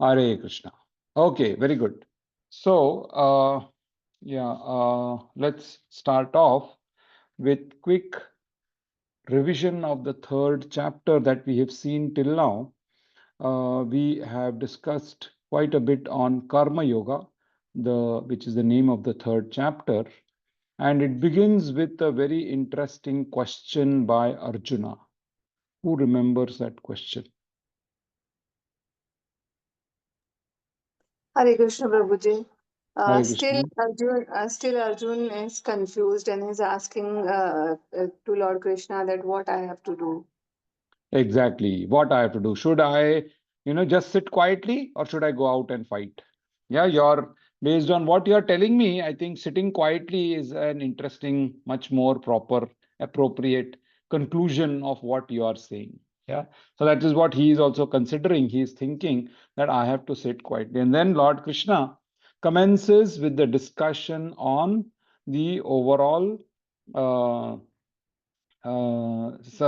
Hare Krishna. Okay, very good. So, let's start off with quick revision of the third chapter that we have seen till now. We have discussed quite a bit on Karma Yoga, which is the name of the third chapter, and it begins with a very interesting question by Arjuna. Who remembers that question? Hare Krishna Prabhuji. Hare Still, Krishna. Arjun is confused and is asking to Lord Krishna that what I have to do. Exactly. What I have to do. Should I, just sit quietly or should I go out and fight? Yeah, based on what you're telling me, I think sitting quietly is an interesting, much more proper, appropriate conclusion of what you are saying. Yeah. So that is what he is also considering. He is thinking that I have to sit quietly. And then Lord Krishna commences with the discussion on the overall uh,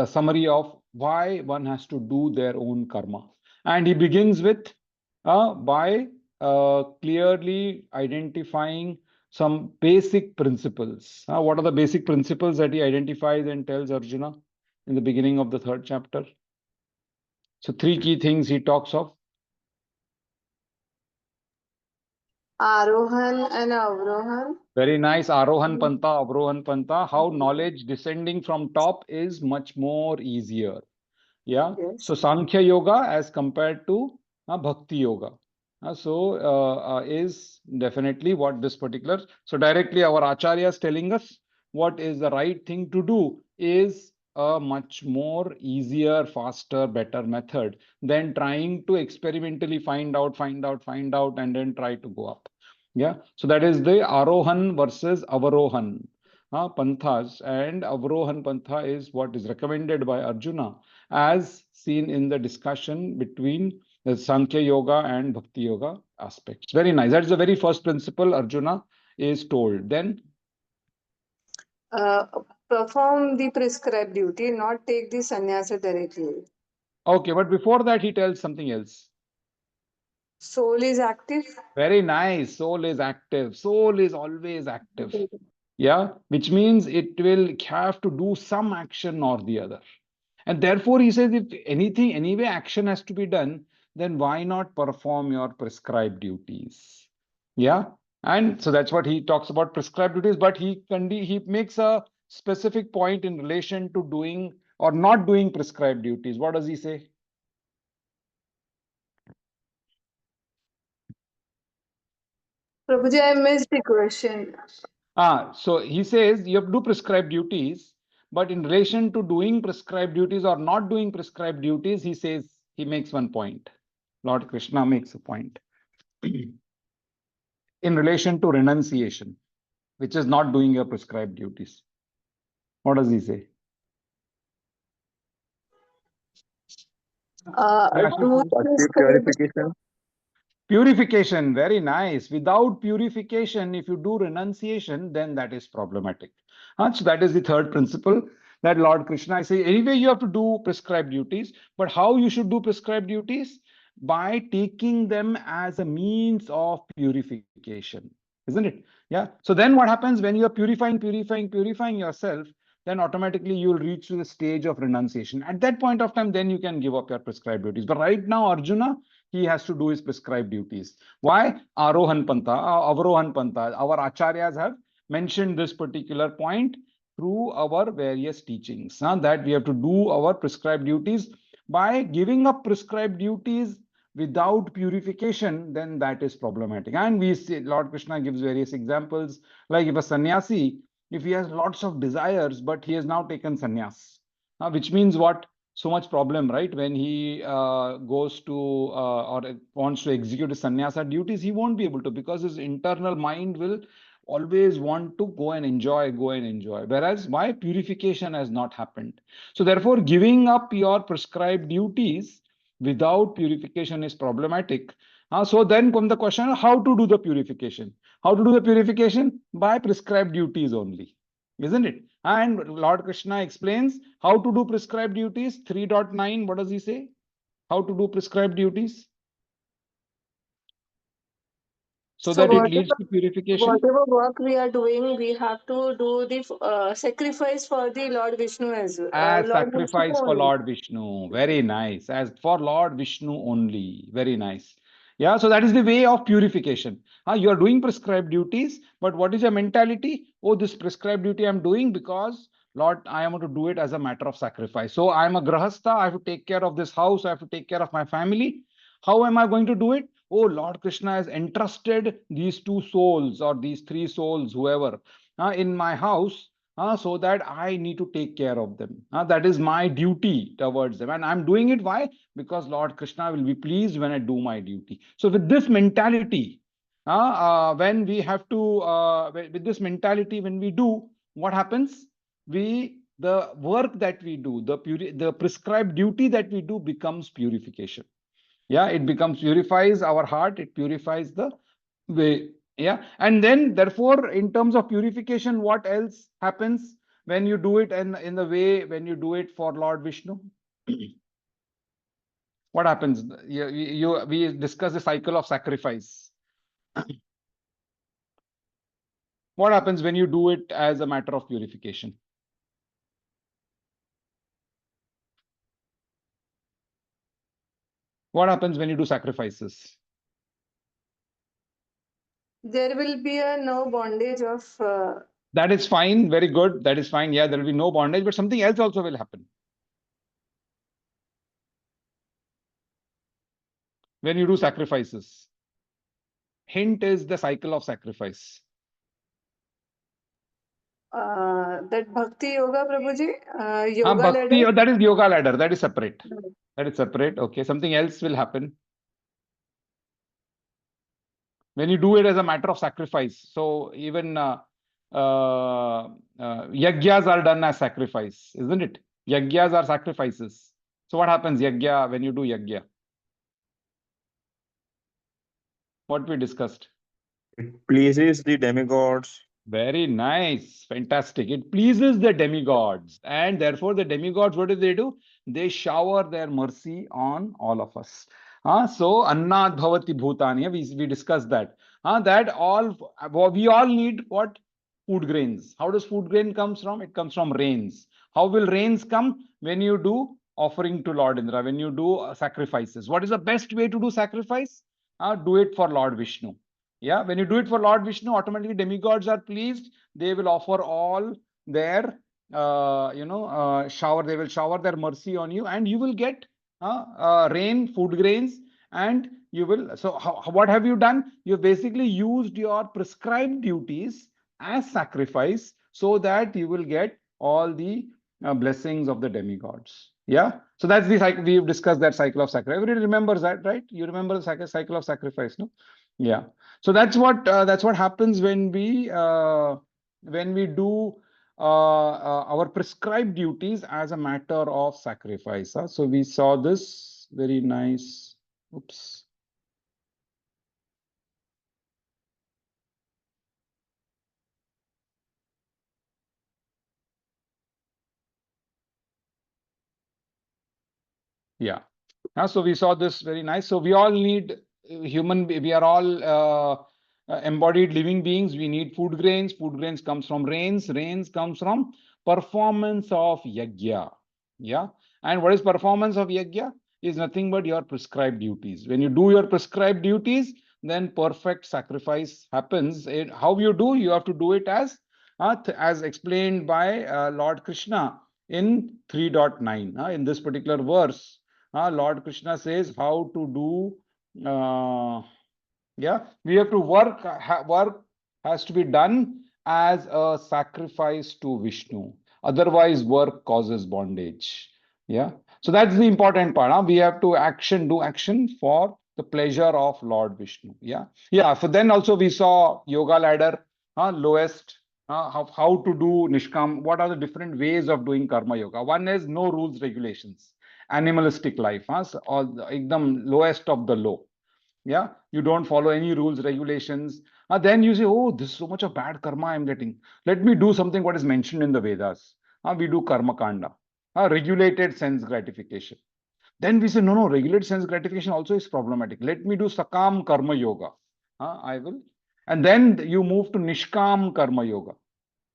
summary of why one has to do their own karma. And he begins with by clearly identifying some basic principles. What are the basic principles that he identifies and tells Arjuna in the beginning of the third chapter? So, three key things he talks of. Arohan and Avrohan. Very nice. Arohan Panta, Avrohan Panta. How knowledge descending from top is much more easier. Yeah. Yes. So Sankhya Yoga as compared to Bhakti Yoga. Is definitely what this particular. So directly our Acharya is telling us what is the right thing to do is a much more easier, faster, better method than trying to experimentally find out, and then try to go up. Yeah. So that is the Arohan versus Avarohan panthas, and Avrohan pantha is what is recommended by Arjuna as seen in the discussion between the Sankhya Yoga and Bhakti Yoga aspects. Very nice. That's the very first principle Arjuna is told. Then, Uh, Perform the prescribed duty, not take the sannyasa directly. okay, but before that, he tells something else. Soul is active. Very nice. Soul is active. Soul is always active. Yeah, which means it will have to do some action or the other. And therefore, he says, if anything, anyway, action has to be done, then why not perform your prescribed duties? Yeah. And so that's what he talks about prescribed duties, but he makes a specific point in relation to doing or not doing prescribed duties. What does he say? Prabhuji, I missed the question. So he says you have to do prescribed duties, but in relation to doing prescribed duties or not doing prescribed duties, he says he makes one point. Lord Krishna makes a point in relation to renunciation, which is not doing your prescribed duties. What does he say? Yeah, Do Achieve prescribed. purification. purification, very nice. Without purification, if you do renunciation, then that is problematic. So that is the third principle that Lord Krishna says. Anyway, you have to do prescribed duties, but how you should do prescribed duties? By taking them as a means of purification, isn't it? Yeah. So then what happens when you are purifying yourself? Then automatically you will reach to the stage of renunciation. At that point of time, then you can give up your prescribed duties. But right now, Arjuna, he has to do his prescribed duties. Why? Arohan Pantha, Avrohan Pantha. Our Acharyas have mentioned this particular point through our various teachings, that we have to do our prescribed duties. By giving up prescribed duties without purification, then that is problematic. And we see Lord Krishna gives various examples, like if a sannyasi, if he has lots of desires, but he has now taken sannyas, which means what? So much problem, right? When he goes to or wants to execute his sannyasa duties, he won't be able to, because his internal mind will always want to go and enjoy, Whereas why? Purification has not happened. So therefore, giving up your prescribed duties without purification is problematic. So then comes the question, how to do the purification? How to do the purification? By prescribed duties only, isn't it? And Lord Krishna explains how to do prescribed duties. 3.9, what does he say? How to do prescribed duties? so So that it leads to purification. whatever work we are doing, we have to do the sacrifice for the Lord Vishnu as As Lord Vishnu sacrifice for only. Lord Vishnu. Very nice. As for Lord Vishnu only. Very nice. Yeah, so that is the way of purification. You are doing prescribed duties, but what is your mentality? Oh, this prescribed duty I'm doing because Lord, I am going to do it as a matter of sacrifice. So I am a grahastha. I have to take care of this house. I have to take care of my family. How am I going to do it? Oh, Lord Krishna has entrusted these two souls or these three souls, whoever, in my house, so that I need to take care of them. That is my duty towards them. And I'm doing it. Why? Because Lord Krishna will be pleased when I do my duty. So with this mentality, when we have to, with this mentality, when we do, what happens? The work that we do, the prescribed duty that we do becomes purification. Yeah, it becomes purifies our heart, it purifies the way. Yeah, and then therefore in terms of purification, what else happens when you do it in the way, when you do it for Lord Vishnu? What happens? We discuss the cycle of sacrifice. What happens when you do it as a matter of purification? What happens when you do sacrifices? There will be a no bondage of That is fine, very good, that is fine. Yeah, there will be no bondage, but something else also will happen when you do sacrifices. Hint is the cycle of sacrifice. that bhakti yoga, Prabhuji, yoga ladder. Bhakti, that is yoga ladder. That is separate. That is separate. Okay, something else will happen when you do it as a matter of sacrifice. So even yagyas are done as sacrifice, isn't it? Yagyas are sacrifices. So what happens yagya when you do yagya? What we discussed. It pleases the demigods. Very nice. Fantastic. It pleases the demigods. And therefore, the demigods, what do? They shower their mercy on all of us. So, Annad Bhavati Bhutani, we discussed that. That all, we all need what? Food grains. How does food grain comes from? It comes from rains. How will rains come? When you do offering to Lord Indra, when you do sacrifices. What is the best way to do sacrifice? Do it for Lord Vishnu. Yeah, when you do it for Lord Vishnu, automatically demigods are pleased. They will offer all their, shower. They will shower their mercy on you, and you will get rain, food grains, and you will. So, what have you done? You basically used your prescribed duties as sacrifice, so that you will get all the blessings of the demigods. Yeah. So that's the cycle. We've discussed that cycle of sacrifice. Everybody remembers that, right? You remember the cycle of sacrifice, no? Yeah. So that's what happens when we do our prescribed duties as a matter of sacrifice. So we saw this very nice. Oops. Yeah. So we saw this very nice. So we all need we are all embodied living beings. We need food grains. Food grains comes from rains. Rains comes from performance of yajna. Yeah. And what is performance of yajna? Is nothing but your prescribed duties. When you do your prescribed duties, then perfect sacrifice happens. How you do? You have to do it as explained by Lord Krishna in 3.9. In this particular verse, Lord Krishna says how to do. Yeah, we have to work. Work has to be done as a sacrifice to Vishnu. Otherwise, work causes bondage. Yeah, so that's the important part. We have to do action for the pleasure of Lord Vishnu. Yeah, yeah. So then also we saw yoga ladder, lowest. How to do Nishkam. What are the different ways of doing karma yoga? One is no rules regulations, animalistic life. So all the lowest of the low. Yeah, you don't follow any rules regulations. Then you say, oh, this is so much of bad karma I'm getting, let me do something what is mentioned in the Vedas. We do karma kanda, regulated sense gratification. Then we say, no, regulated sense gratification also is problematic, let me do sakam karma yoga. I will And then you move to Nishkam Karma Yoga.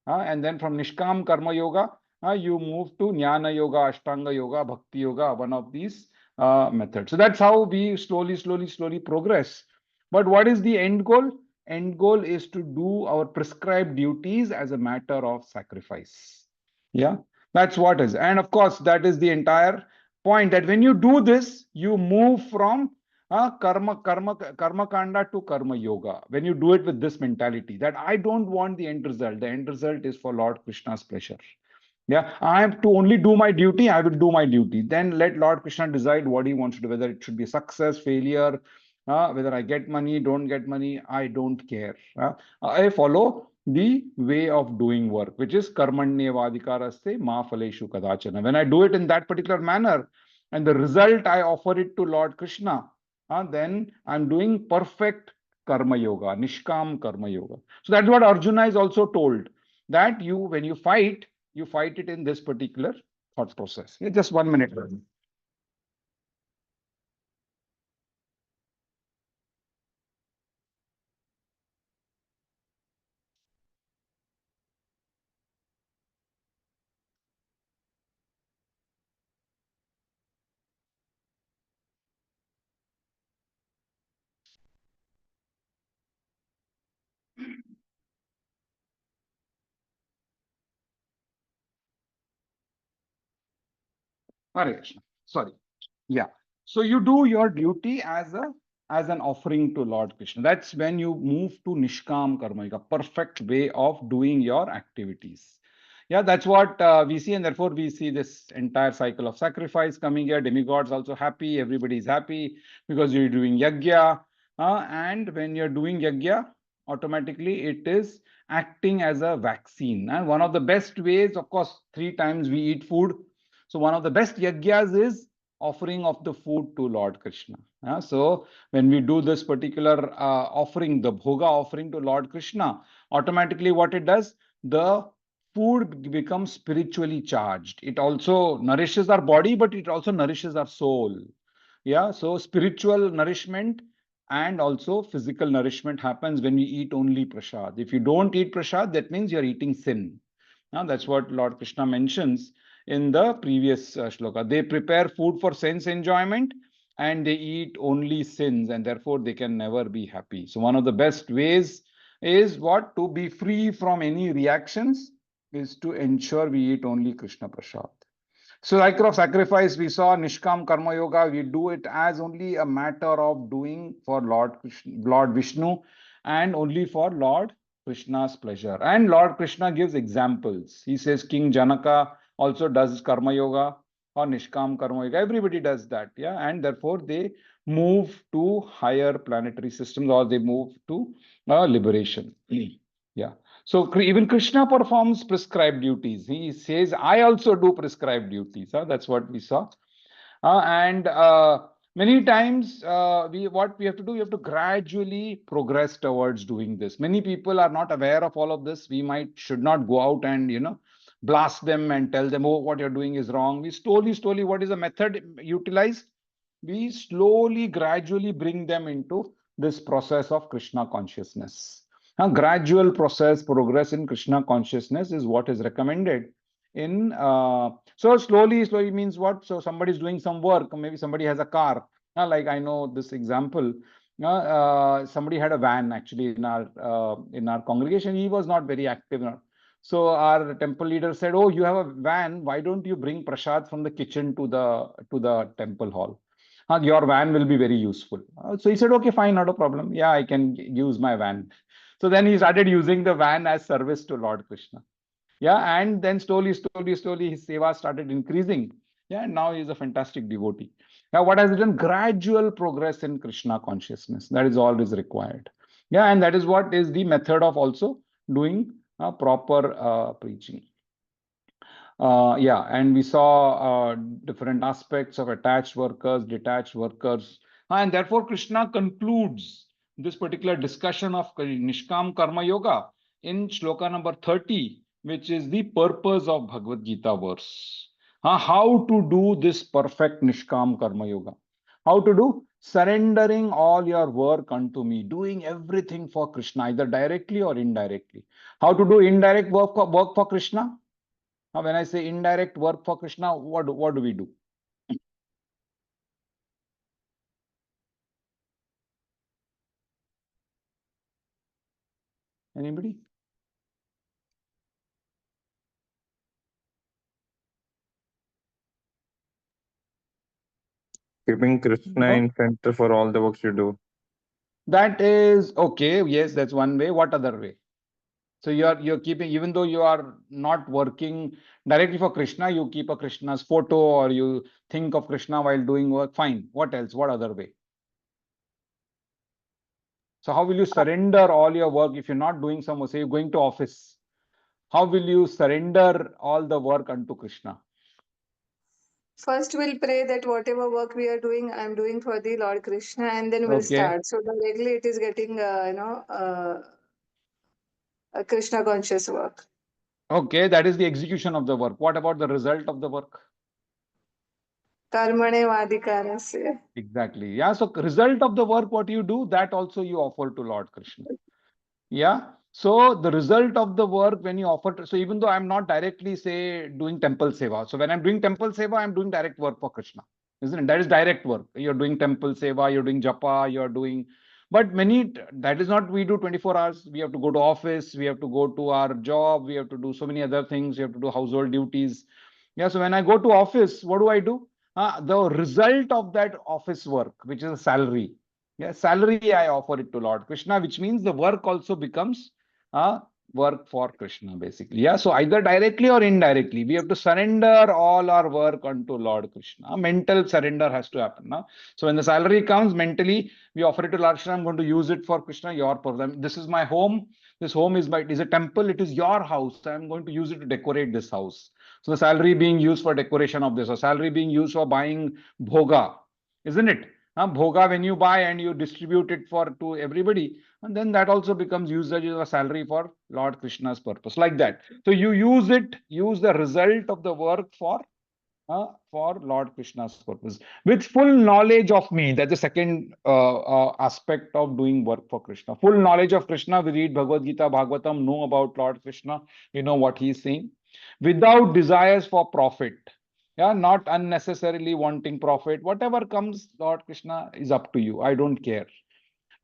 And then from Nishkam Karma Yoga, you move to Jnana Yoga, Ashtanga Yoga, Bhakti Yoga, one of these methods. So that's how we slowly progress. But what is the end goal? End goal is to do our prescribed duties as a matter of sacrifice. Yeah, that's what is. And of course, that is the entire point, that when you do this, you move from karma kanda to karma yoga. When you do it with this mentality, that I don't want the end result. The end result is for Lord Krishna's pleasure. Yeah, I have to only do my duty. I will do my duty. Then let Lord Krishna decide what he wants to do, whether it should be success, failure, whether I get money, don't get money, I don't care. I follow the way of doing work, which is karmanyevadikaraste ma phaleshu kadachana. When I do it in that particular manner, and the result I offer it to Lord Krishna, then I'm doing perfect karma yoga, nishkam karma yoga. So that's what Arjuna is also told, that when you fight it in this particular thought process. Yeah, just 1 minute. Hare Krishna. Sorry. Yeah. So you do your duty as an offering to Lord Krishna. That's when you move to Nishkam Karma, a perfect way of doing your activities. Yeah, that's what we see, and therefore we see this entire cycle of sacrifice coming here. Demigods also happy, everybody is happy because you're doing yajna. And when you're doing yajna, automatically it is acting as a vaccine. And one of the best ways, of course, 3 times we eat food. So one of the best yajnas is offering of the food to Lord Krishna. So when we do this particular offering, the bhoga offering to Lord Krishna, automatically what it does, the food becomes spiritually charged. It also nourishes our body, but it also nourishes our soul. Yeah, so spiritual nourishment and also physical nourishment happens when we eat only prasad. If you don't eat prasad, that means you're eating sin. Now, that's what Lord Krishna mentions in the previous shloka. They prepare food for sense enjoyment and they eat only sins, and therefore they can never be happy. So one of the best ways is what? To be free from any reactions is to ensure we eat only Krishna Prasad. So cycle of sacrifice, we saw Nishkam Karma Yoga. We do it as only a matter of doing for Lord Krishna, Lord Vishnu, and only for Lord Krishna's pleasure. And Lord Krishna gives examples. He says King Janaka also does Karma Yoga or Nishkam Karma Yoga. Everybody does that. Yeah. And therefore they move to higher planetary systems, or they move to liberation. Yeah. So even Krishna performs prescribed duties. He says, I also do prescribed duties. That's what we saw. And many times what we have to do, we have to gradually progress towards doing this. Many people are not aware of all of this. We should not go out and, blast them and tell them, oh, what you're doing is wrong. We slowly, what is the method utilized? We slowly, gradually bring them into this process of Krishna consciousness. A gradual process, progress in Krishna consciousness is what is recommended in so slowly means what? So somebody is doing some work, maybe somebody has a car, like I know this example. Somebody had a van actually in our congregation. He was not very active. So our temple leader said, oh, you have a van, why don't you bring prasad from the kitchen to the temple hall? Your van will be very useful. So he said, okay, fine, not a problem. Yeah, I can use my van. So then he started using the van as service to Lord Krishna. Yeah, and then slowly his seva started increasing. Yeah, and now he's a fantastic devotee. Now, what has done? Gradual progress in Krishna consciousness. That is all is required. Yeah, and that is what is the method of also doing proper preaching. Yeah, and we saw different aspects of attached workers, detached workers. And therefore, Krishna concludes this particular discussion of Nishkam Karma Yoga in shloka number 30, which is the purpose of Bhagavad Gita verse. How to do this perfect Nishkam Karma Yoga. How to do? Surrendering all your work unto me, doing everything for Krishna, either directly or indirectly. How to do indirect work for Krishna? Now, when I say indirect work for Krishna, what do we do? Anybody? Keeping Krishna No? in center for all the works you do. That is okay. Yes, that's one way. What other way? So you're keeping, even though you are not working directly for Krishna, you keep a Krishna's photo or you think of Krishna while doing work. Fine. What else? What other way? So how will you surrender all your work if you're not doing some, say you're going to office? How will you surrender all the work unto Krishna? First, we'll pray that whatever work we are doing, I'm doing for the Lord Krishna, and then we'll Okay. start. So directly, it is getting, a Krishna conscious work. Okay, that is the execution of the work. What about the result of the work? Karmane vadhikarasya. Exactly. Yeah. So result of the work, what you do, that also you offer to Lord Krishna. Yeah. So the result of the work when you offer, so even though I'm not directly say doing temple seva, so when I'm doing temple seva, I'm doing direct work for Krishna, isn't it? That is direct work. You're doing temple seva, you're doing japa, you're doing, but many, that is not we do 24 hours. We have to go to office, we have to go to our job, we have to do so many other things, we have to do household duties. Yeah. So when I go to office, what do? The result of that office work, which is a salary. Yeah, salary I offer it to Lord Krishna, which means the work also becomes work for Krishna, basically. Yeah, so either directly or indirectly, we have to surrender all our work unto Lord Krishna. Mental surrender has to happen. Now, so when the salary comes, mentally we offer it to Lord Krishna. I'm going to use it for Krishna, your program. This is my home. This home is a temple. It is your house. I'm going to use it to decorate this house. So the salary being used for decoration of this, or salary being used for buying bhoga, isn't it? Bhoga, when you buy and you distribute it for to everybody, and then that also becomes usage of a salary for Lord Krishna's purpose, like that. So you use the result of the work for Lord Krishna's purpose with full knowledge of me. That's the second aspect of doing work for Krishna. Full knowledge of Krishna. We read Bhagavad Gita, Bhagavatam, know about Lord Krishna. We know what he is saying. Without desires for profit. Yeah, not unnecessarily wanting profit. Whatever comes, Lord Krishna, is up to you. I don't care.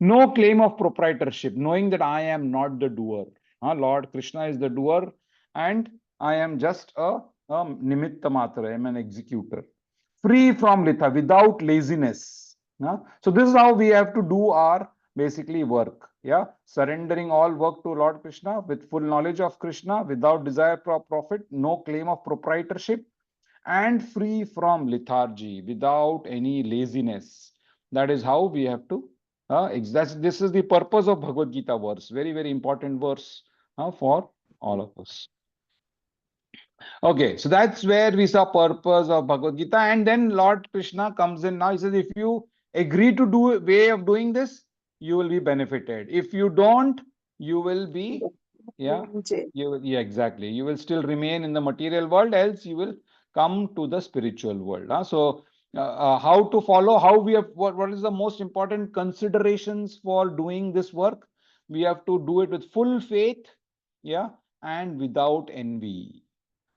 No claim of proprietorship, knowing that I am not the doer. Lord Krishna is the doer, and I am just a nimitta matra, I am an executor. Free from litha, without laziness. So this is how we have to do our basically work. Yeah, surrendering all work to Lord Krishna with full knowledge of Krishna, without desire for profit, no claim of proprietorship, and free from lethargy, without any laziness. That is how we have to. This is the purpose of Bhagavad Gita verse. Very, very important verse for all of us. Okay, so that's where we saw purpose of Bhagavad Gita, and then Lord Krishna comes in now. He says, if you agree to do a way of doing this, you will be benefited. If you don't, you will be, yeah, yeah, exactly. You will still remain in the material world, else you will come to the spiritual world. So, how to follow? How we have? What is the most important considerations for doing this work? We have to do it with full faith, yeah, and without envy.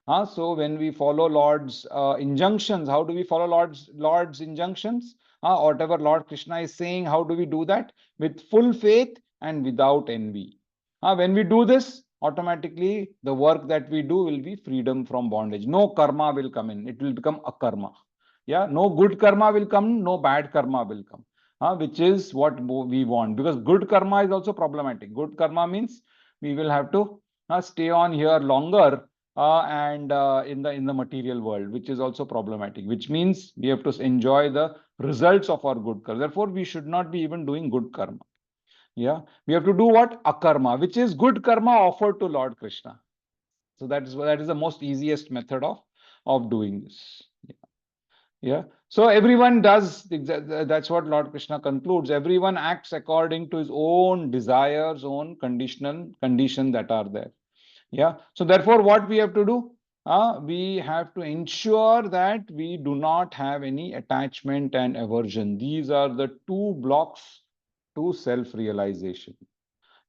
So when we follow Lord's injunctions, how do we follow Lord's injunctions? Whatever Lord Krishna is saying, how do we do that? With full faith and without envy. When we do this, automatically the work that we do will be freedom from bondage. No karma will come in. It will become a karma. Yeah, no good karma will come, no bad karma will come. Which is what we want, because good karma is also problematic. Good karma means we will have to stay on here longer and in the material world, which is also problematic, which means we have to enjoy the results of our good karma. Therefore, we should not be even doing good karma. Yeah, we have to do what? Akarma, which is good karma offered to Lord Krishna. So that is the most easiest method of doing this. Yeah. So everyone does, that's what Lord Krishna concludes. Everyone acts according to his own desires, own condition that are there. Yeah. So therefore, what we have to do? we have to ensure that we do not have any attachment and aversion. These are the two blocks to self-realization.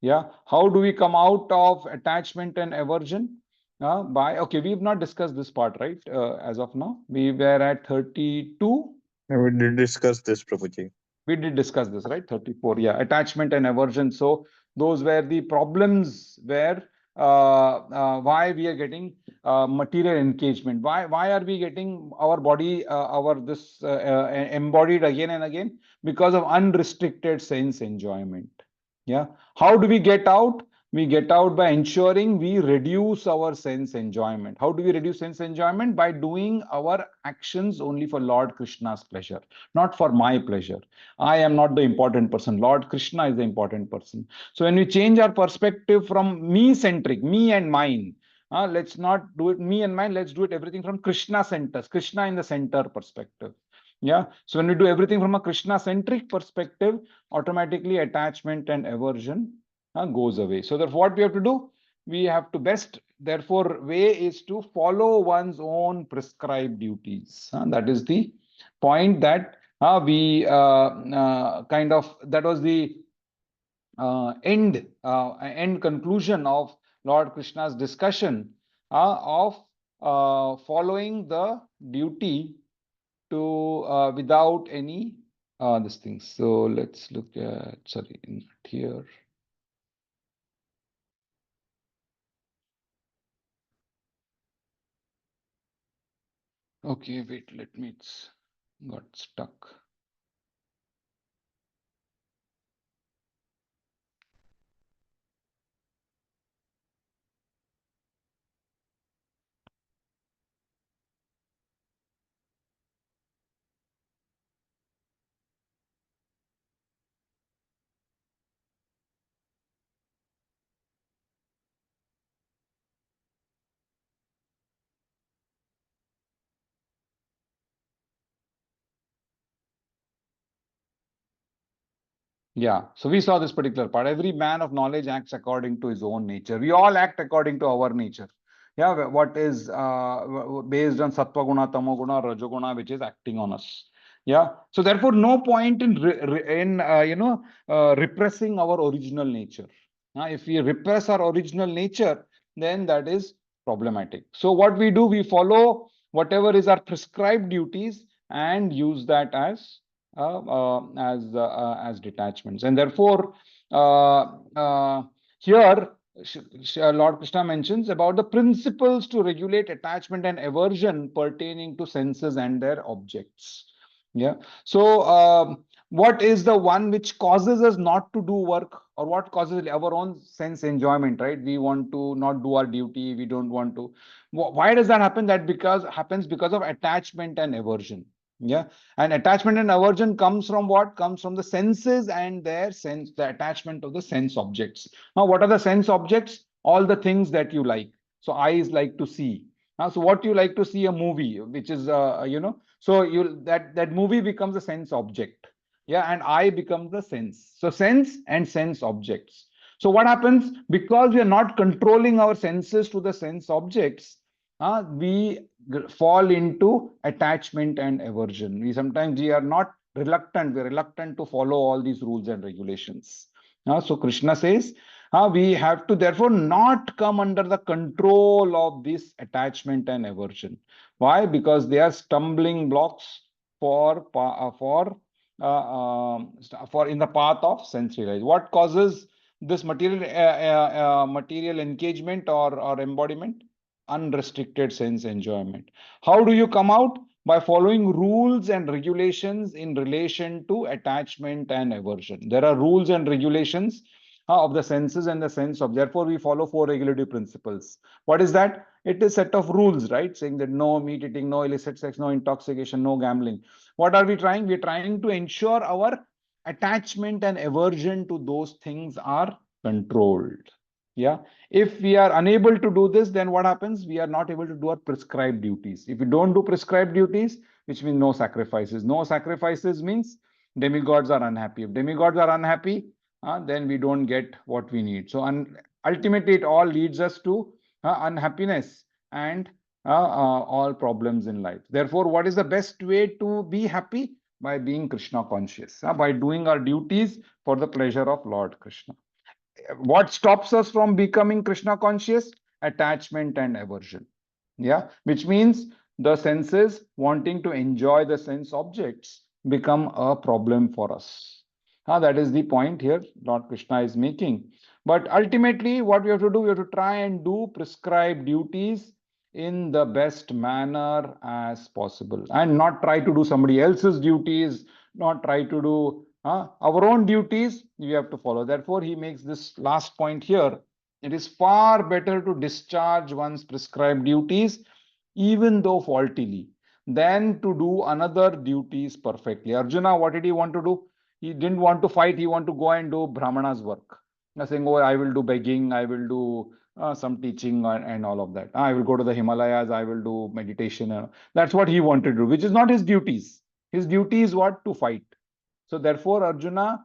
Yeah, how do we come out of attachment and aversion? Okay, we've not discussed this part, right? As of now, we were at 32. We did discuss this, Prabhuji. We did discuss this, right? 34. Yeah, attachment and aversion. So those were the problems where why we are getting material engagement. Why are we getting our body, our this embodied again and again? Because of unrestricted sense enjoyment. Yeah. How do we get out? We get out by ensuring we reduce our sense enjoyment. How do we reduce sense enjoyment? By doing our actions only for Lord Krishna's pleasure, not for my pleasure. I am not the important person. Lord Krishna is the important person. So when we change our perspective from me-centric, me and mine, let's not do it me and mine, let's do it everything from Krishna centers, Krishna in the center perspective. Yeah. So when we do everything from a Krishna-centric perspective, automatically attachment and aversion goes away. So therefore, what we have to do, we have to best, therefore, way is to follow one's own prescribed duties. That is the point that we kind of, that was the end conclusion of Lord Krishna's discussion of following the duty to without any this thing. So let's look at, sorry, not here. Okay, wait, let me, it's got stuck. Yeah, so we saw this particular part. Every man of knowledge acts according to his own nature. We all act according to our nature. Yeah, what is based on sattva guna, tamo guna, rajoguna, which is acting on us. Yeah, so therefore, no point in repressing our original nature. If we repress our original nature, then that is problematic. So what we do, we follow whatever is our prescribed duties and use that as detachments, and therefore here Lord Krishna mentions about the principles to regulate attachment and aversion pertaining to senses and their objects. Yeah. So what is the one which causes us not to do work, or what causes our own sense enjoyment, right? We want to not do our duty, we don't want to. Why does that happen? That happens because of attachment and aversion. Yeah. And attachment and aversion comes from what? Comes from the senses and their sense, the attachment of the sense objects. Now, what are the sense objects? All the things that you like. So eyes like to see. So what you like to see, a movie, which is so that movie becomes a sense object. Yeah, and eye becomes the sense. So sense and sense objects. So what happens? Because we are not controlling our senses to the sense objects, we fall into attachment and aversion. We are not reluctant. We're reluctant to follow all these rules and regulations. So Krishna says, we have to therefore not come under the control of this attachment and aversion. Why? Because they are stumbling blocks for in the path of sense realization. What causes this material engagement or embodiment? Unrestricted sense enjoyment. How do you come out? By following rules and regulations in relation to attachment and aversion. There are rules and regulations of the senses and the sense of. Therefore, we follow four regulative principles. What is that? It is a set of rules, right? Saying that no meat eating, no illicit sex, no intoxication, no gambling. What are we trying? We're trying to ensure our attachment and aversion to those things are controlled. Yeah. If we are unable to do this, then what happens? We are not able to do our prescribed duties. If we don't do prescribed duties, which means no sacrifices. No sacrifices means demigods are unhappy. If demigods are unhappy, then we don't get what we need. So ultimately, it all leads us to unhappiness and all problems in life. Therefore, what is the best way to be happy? By being Krishna conscious, by doing our duties for the pleasure of Lord Krishna. What stops us from becoming Krishna conscious? Attachment and aversion. Yeah, which means the senses wanting to enjoy the sense objects become a problem for us. That is the point here Lord Krishna is making. But ultimately, what we have to do, we have to try and do prescribed duties in the best manner as possible and not try to do somebody else's duties, not try to do our own duties. We have to follow. Therefore, he makes this last point here. It is far better to discharge one's prescribed duties, even though faultily, than to do another duties perfectly. Arjuna, what did he want to do? He didn't want to fight. He wanted to go and do Brahmana's work. Saying, oh, I will do begging, I will do some teaching and all of that. I will go to the Himalayas, I will do meditation. That's what he wanted to do, which is not his duties. His duty is what? To fight. So therefore, Arjuna,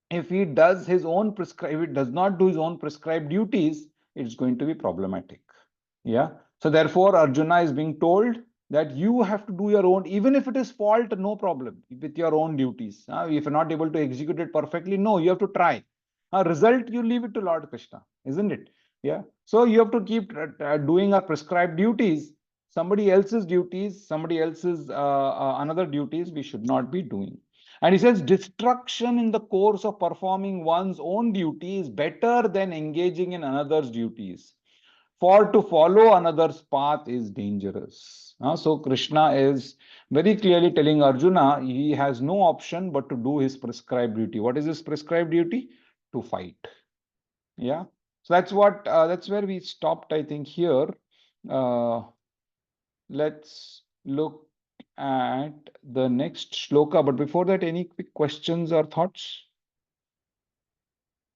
if he does his own prescribed, if he does not do his own prescribed duties, it's going to be problematic. Yeah. So therefore, Arjuna is being told that you have to do your own, even if it is fault, no problem with your own duties. If you're not able to execute it perfectly, no, you have to try. Result, you leave it to Lord Krishna, isn't it? Yeah. So you have to keep doing our prescribed duties. Somebody else's duties, somebody else's another duties, we should not be doing. And he says, destruction in the course of performing one's own duty is better than engaging in another's duties. For to follow another's path is dangerous. So Krishna is very clearly telling Arjuna he has no option but to do his prescribed duty. What is his prescribed duty? To fight. Yeah. So that's where we stopped, I think, here. Let's look at the next shloka. But before that, any quick questions or thoughts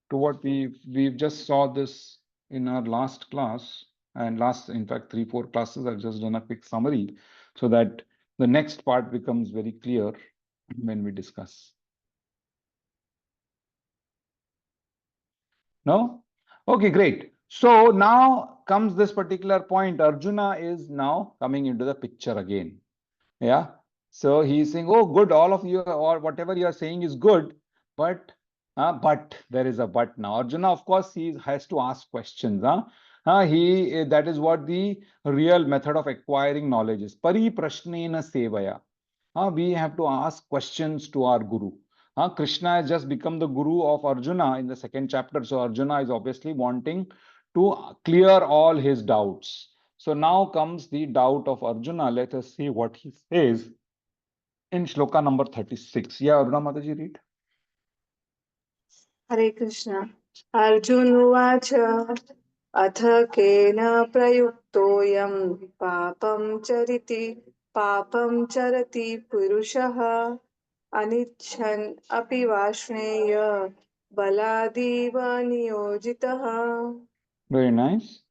to what we've just saw this in our last class and last, in fact, 3-4 classes. I've just done a quick summary so that the next part becomes very clear when we discuss. No? Okay, great. So now comes this particular point. Arjuna is now coming into the picture again. Yeah. So he's saying, oh, good, all of you or whatever you are saying is good, but there is a but now. Arjuna, of course, he has to ask questions. That is what the real method of acquiring knowledge is. Pari prashnena sevaya. We have to ask questions to our guru. Krishna has just become the guru of Arjuna in the second chapter. So Arjuna is obviously wanting to clear all his doubts. So now comes the doubt of Arjuna. Let us see what he says in shloka number 36. Yeah, Arjuna Mataji, read. Hare Krishna. Arjun Uvacha अथ केन प्रयुक्तोऽयं पापं चरति पुरुषः अनिच्छन् अपि Varshneya Baladev नियोजितः. Very nice.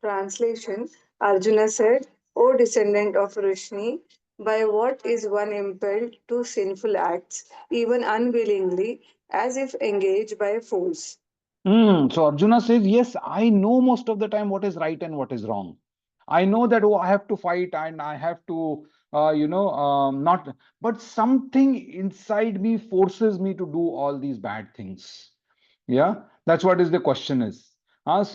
Translation. Arjuna said, O descendant of Rishni, by what is one impelled to sinful acts, even unwillingly, as if engaged by force? So Arjuna says, yes, I know most of the time what is right and what is wrong. I know that, oh, I have to fight and I have to, not, but something inside me forces me to do all these bad things. Yeah, that's what is the question is. What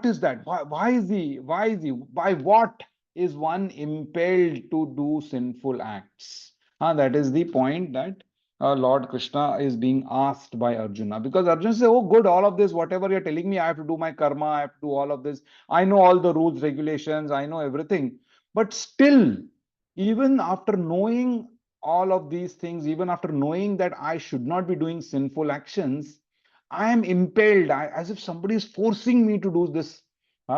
is that? By what is one impelled to do sinful acts? That is the point that Lord Krishna is being asked by Arjuna, because Arjuna says, oh, good, all of this, whatever you're telling me, I have to do my karma, I have to do all of this. I know all the rules, regulations, I know everything. But still, even after knowing all of these things, even after knowing that I should not be doing sinful actions, I am impelled, as if somebody is forcing me to do this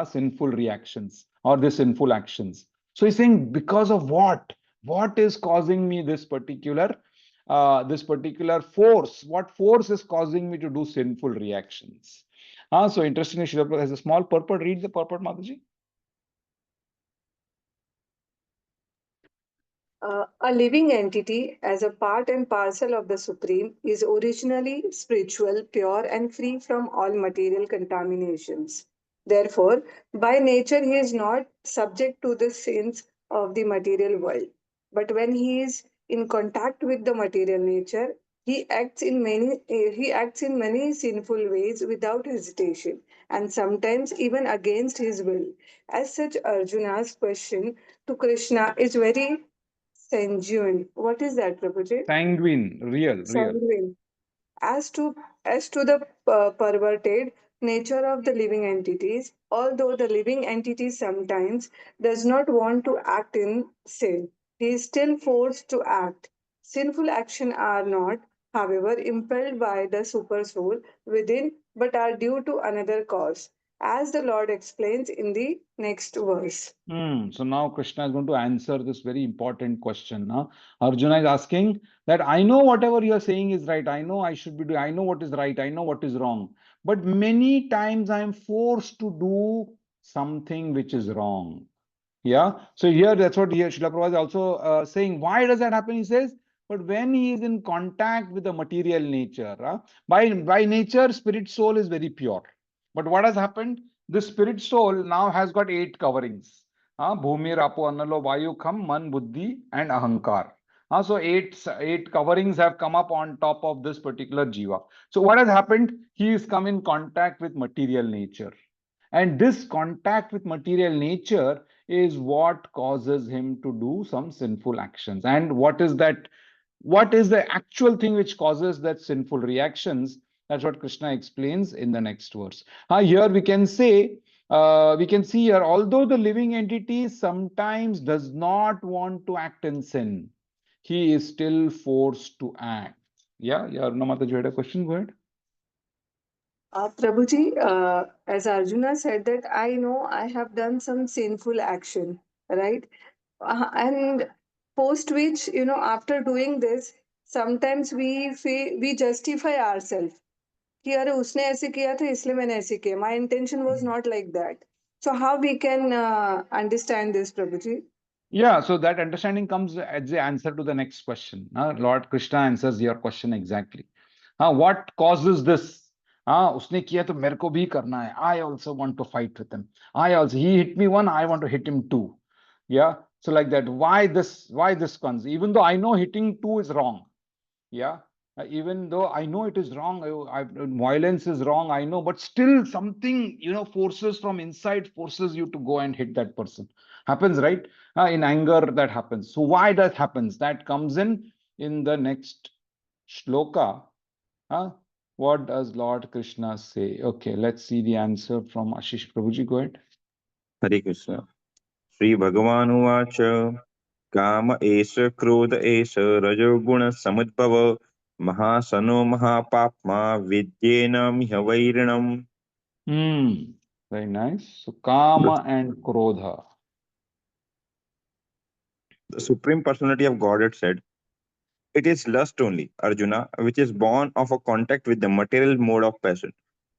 sinful reactions or the sinful actions. So he's saying, because of what? What is causing me this particular force? What force is causing me to do sinful reactions? So interestingly, Srila Prabhupada has a small purport. Read the purport, Mataji. A living entity, as a part and parcel of the Supreme, is originally spiritual, pure, and free from all material contaminations. Therefore, by nature, he is not subject to the sins of the material world. But when he is in contact with the material nature, he acts in many sinful ways without hesitation, and sometimes even against his will. As such, Arjuna's question to Krishna is very sanguine. What is that, Prabhuji? Sanguine, real. Sanguine. As to the perverted nature of the living entities, although the living entity sometimes does not want to act in sin, he is still forced to act. Sinful action are not, however, impelled by the super soul within, but are due to another cause, as the Lord explains in the next verse. So now Krishna is going to answer this very important question. Arjuna is asking that I know whatever you are saying is right. I know I should be doing, I know what is right. I know what is wrong. But many times I am forced to do something which is wrong. Yeah. So here, that's what here Srila Prabhupada is also saying. Why does that happen? He says, but when he is in contact with the material nature, by nature, spirit soul is very pure. But what has happened? The spirit soul now has got 8 coverings. Bhumi, Rapo, Annalo, Vayu, Kham, Man, Buddhi, and Ahankar. So eight coverings have come up on top of this particular jiva. So what has happened? He is come in contact with material nature. And this contact with material nature is what causes him to do some sinful actions. And what is that? What is the actual thing which causes that sinful reactions? That's what Krishna explains in the next verse. Here we can say, we can see here, although the living entity sometimes does not want to act in sin, he is still forced to act. Yeah, no matter you had a question, go ahead. Prabhuji, as Arjuna said that I know I have done some sinful action, right? And post which, after doing this, sometimes we justify ourselves कि अरे उसने ऐसे किया था इसलिए मैंने ऐसे किया. My intention was not like that. So how we can understand this, Prabhuji? Yeah, so that understanding comes as the answer to the next question. Lord Krishna answers your question exactly. What causes this? उसने किया तो मेरे को भी करना है. I also want to fight with him. He hit me one, I want to hit him two. Yeah, so like that. Why this? Why this comes? Even though I know hitting two is wrong. Yeah, even though I know it is wrong, violence is wrong, I know, but still something, forces from inside forces you to go and hit that person. Happens, right? In anger, that happens. So why that happens? That comes in the next shloka. What does Lord Krishna say? Okay, let's see the answer from Ashish Prabhuji. Go ahead. Hare Krishna. Sri Bhagavan Uvacha Kama Esha Krodha Esha Rajoguna Samudbhava Mahasano Mahapapma Vidyena Mihavairnam. Very nice. So Kama and Krodha. The Supreme Personality of Godhead said, it is lust only, Arjuna, which is born of a contact with the material mode of passion,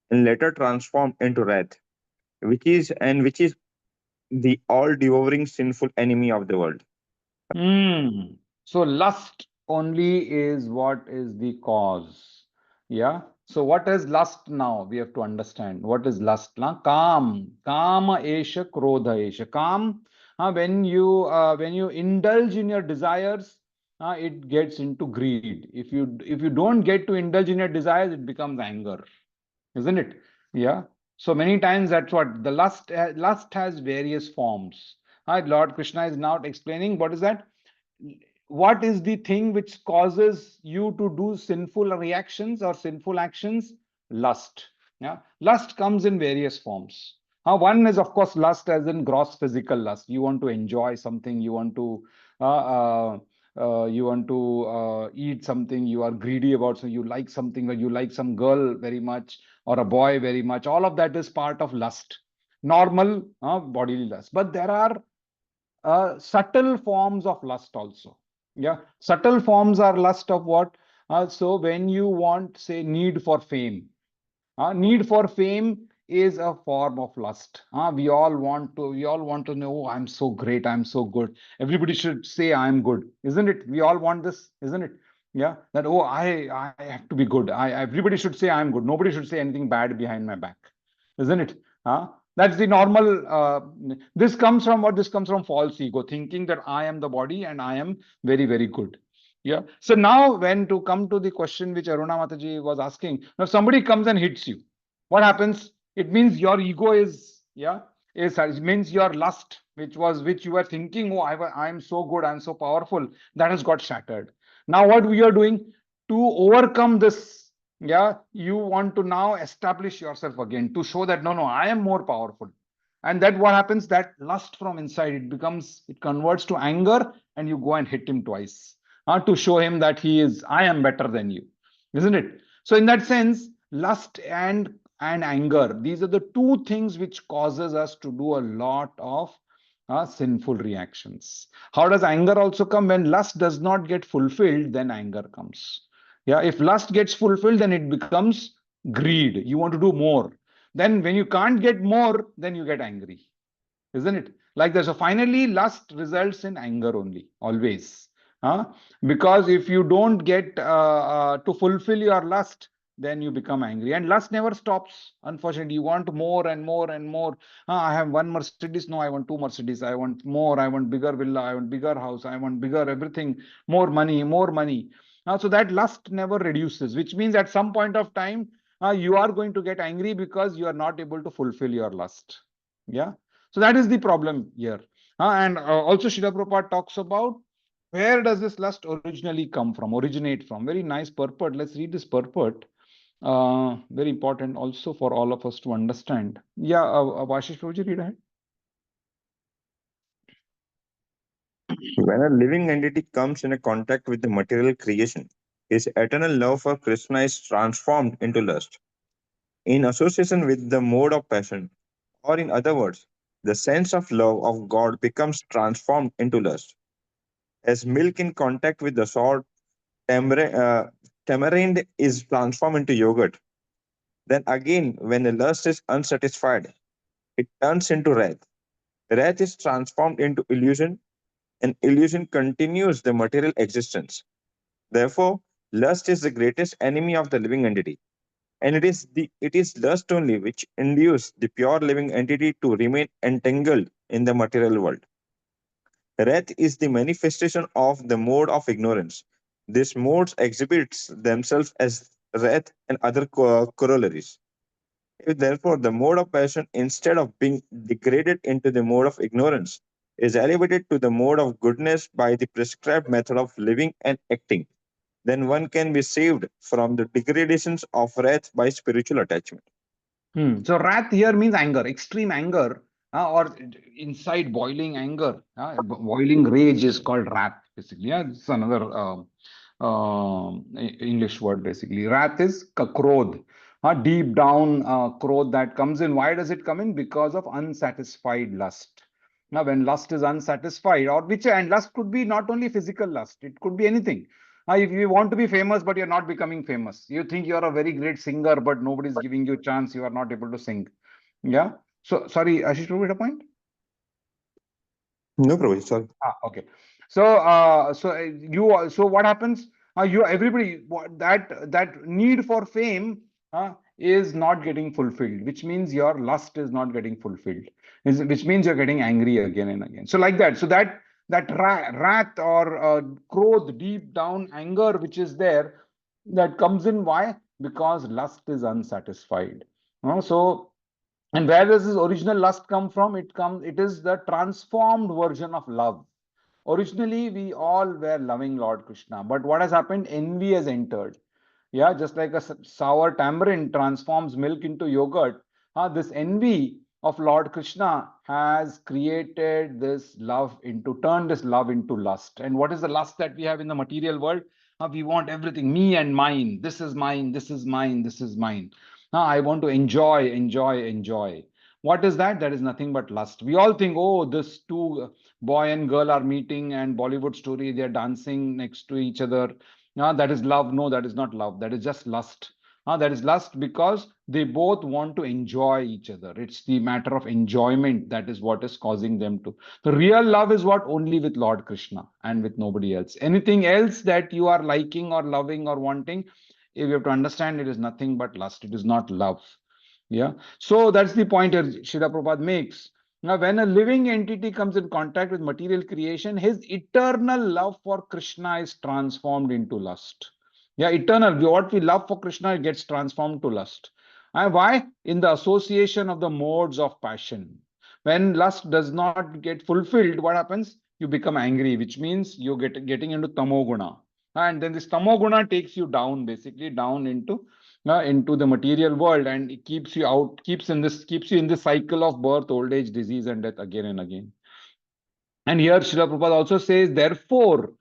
and later transformed into wrath, which is the all-devouring sinful enemy of the world. So lust only is what is the cause. Yeah. So what is lust now? We have to understand what is lust. Kama esha krodha esha. When you indulge in your desires, it gets into greed. If you don't get to indulge in your desires, it becomes anger, isn't it? Yeah. So many times that's what the lust has various forms. Lord Krishna is now explaining what is that? What is the thing which causes you to do sinful reactions or sinful actions? Lust. Yeah, lust comes in various forms. One is, of course, lust as in gross physical lust. You want to enjoy something, you want to eat something, you are greedy about, so you like something, or you like some girl very much or a boy very much. All of that is part of lust, normal bodily lust. But there are subtle forms of lust also. Yeah, subtle forms are lust of what? So when you want, say, need for fame. Need for fame is a form of lust. We all want to know, oh, I'm so great, I'm so good. Everybody should say I'm good, isn't it? We all want this, isn't it? Yeah, that, oh, I have to be good. Everybody should say I'm good. Nobody should say anything bad behind my back, isn't it? That's the normal. This comes from what? This comes from false ego, thinking that I am the body and I am very, very good. Yeah. So now, when to come to the question which Aruna Mataji was asking, now if somebody comes and hits you, what happens? It means your ego is, yeah, it means your lust, which you were thinking, oh, I am so good, I am so powerful, that has got shattered. Now, what we are doing to overcome this, yeah, you want to now establish yourself again to show that no, I am more powerful. And that what happens, that lust from inside, it converts to anger, and you go and hit him twice, to show him that I am better than you, isn't it? So in that sense, lust and anger, these are the two things which causes us to do a lot of sinful reactions. How does anger also come? When lust does not get fulfilled, then anger comes. Yeah, if lust gets fulfilled, then it becomes greed. You want to do more. Then when you can't get more, then you get angry, isn't it? Like that. So finally, lust results in anger only, always. Huh? Because if you don't get to fulfill your lust, then you become angry. And lust never stops. Unfortunately, you want more and more and more. I have one Mercedes. No, I want two Mercedes. I want more. I want bigger villa. I want bigger house. I want bigger everything. More money, more money. So that lust never reduces, which means at some point of time, you are going to get angry because you are not able to fulfill your lust. Yeah. So that is the problem here. And also Srila Prabhupada talks about where does this lust originally come from, originate from. Very nice purport. Let's read this purport. Very important also for all of us to understand. Yeah, Vashish Prabhuji, read ahead. When a living entity comes in a contact with the material creation, his eternal love for Krishna is transformed into lust. In association with the mode of passion, or in other words, the sense of love of God becomes transformed into lust. As milk in contact with the salt, tamarind is transformed into yogurt. Then again, when the lust is unsatisfied, it turns into wrath. Wrath is transformed into illusion, and illusion continues the material existence. Therefore, lust is the greatest enemy of the living entity, and it is lust only which induces the pure living entity to remain entangled in the material world. Wrath is the manifestation of the mode of ignorance. These modes exhibits themselves as wrath and other corollaries. If therefore the mode of passion, instead of being degraded into the mode of ignorance, is elevated to the mode of goodness by the prescribed method of living and acting, then one can be saved from the degradations of wrath by spiritual attachment. So wrath here means anger, extreme anger, or inside boiling anger. Boiling rage is called wrath, basically. Yeah, it's another English word, basically. Wrath is krodh, deep down krodh that comes in. Why does it come in? Because of unsatisfied lust. Now, when lust is unsatisfied, and lust could be not only physical lust, it could be anything. If you want to be famous, but you're not becoming famous, you think you're a very great singer, but nobody's giving you a chance, you are not able to sing. Yeah. So, sorry, Ashish, to a point. No, Prabhuji, sorry. Okay. So, so what happens? Everybody, that need for fame is not getting fulfilled, which means your lust is not getting fulfilled, which means you're getting angry again and again. So, like that. So that wrath or krodh, deep down anger, which is there, that comes in. Why? Because lust is unsatisfied. So. And where does this original lust come from? It is the transformed version of love. Originally, we all were loving Lord Krishna, but what has happened? Envy has entered. Yeah, just like a sour tamarind transforms milk into yogurt, this envy of Lord Krishna has created this love turned this love into lust. And what is the lust that we have in the material world? We want everything, me and mine. This is mine, this is mine, this is mine. I want to enjoy, enjoy, enjoy. What is that? That is nothing but lust. We all think, oh, this two boy and girl are meeting and Bollywood story, they're dancing next to each other. That is love. No, that is not love. That is just lust. That is lust because they both want to enjoy each other. It's the matter of enjoyment that is what is causing them to. The real love is what? Only with Lord Krishna and with nobody else. Anything else that you are liking or loving or wanting, you have to understand it is nothing but lust. It is not love. Yeah. So that's the point here Srila Prabhupada makes. Now, when a living entity comes in contact with material creation, his eternal love for Krishna is transformed into lust. Yeah, eternal. What we love for Krishna gets transformed to lust. And why? In the association of the modes of passion. When lust does not get fulfilled, what happens? You become angry, which means you getting into tamoguna. And then this tamoguna takes you down, basically down into the material world, and it keeps you out, keeps you in this cycle of birth, old age, disease, and death again and again. And here Srila Prabhupada also says, therefore,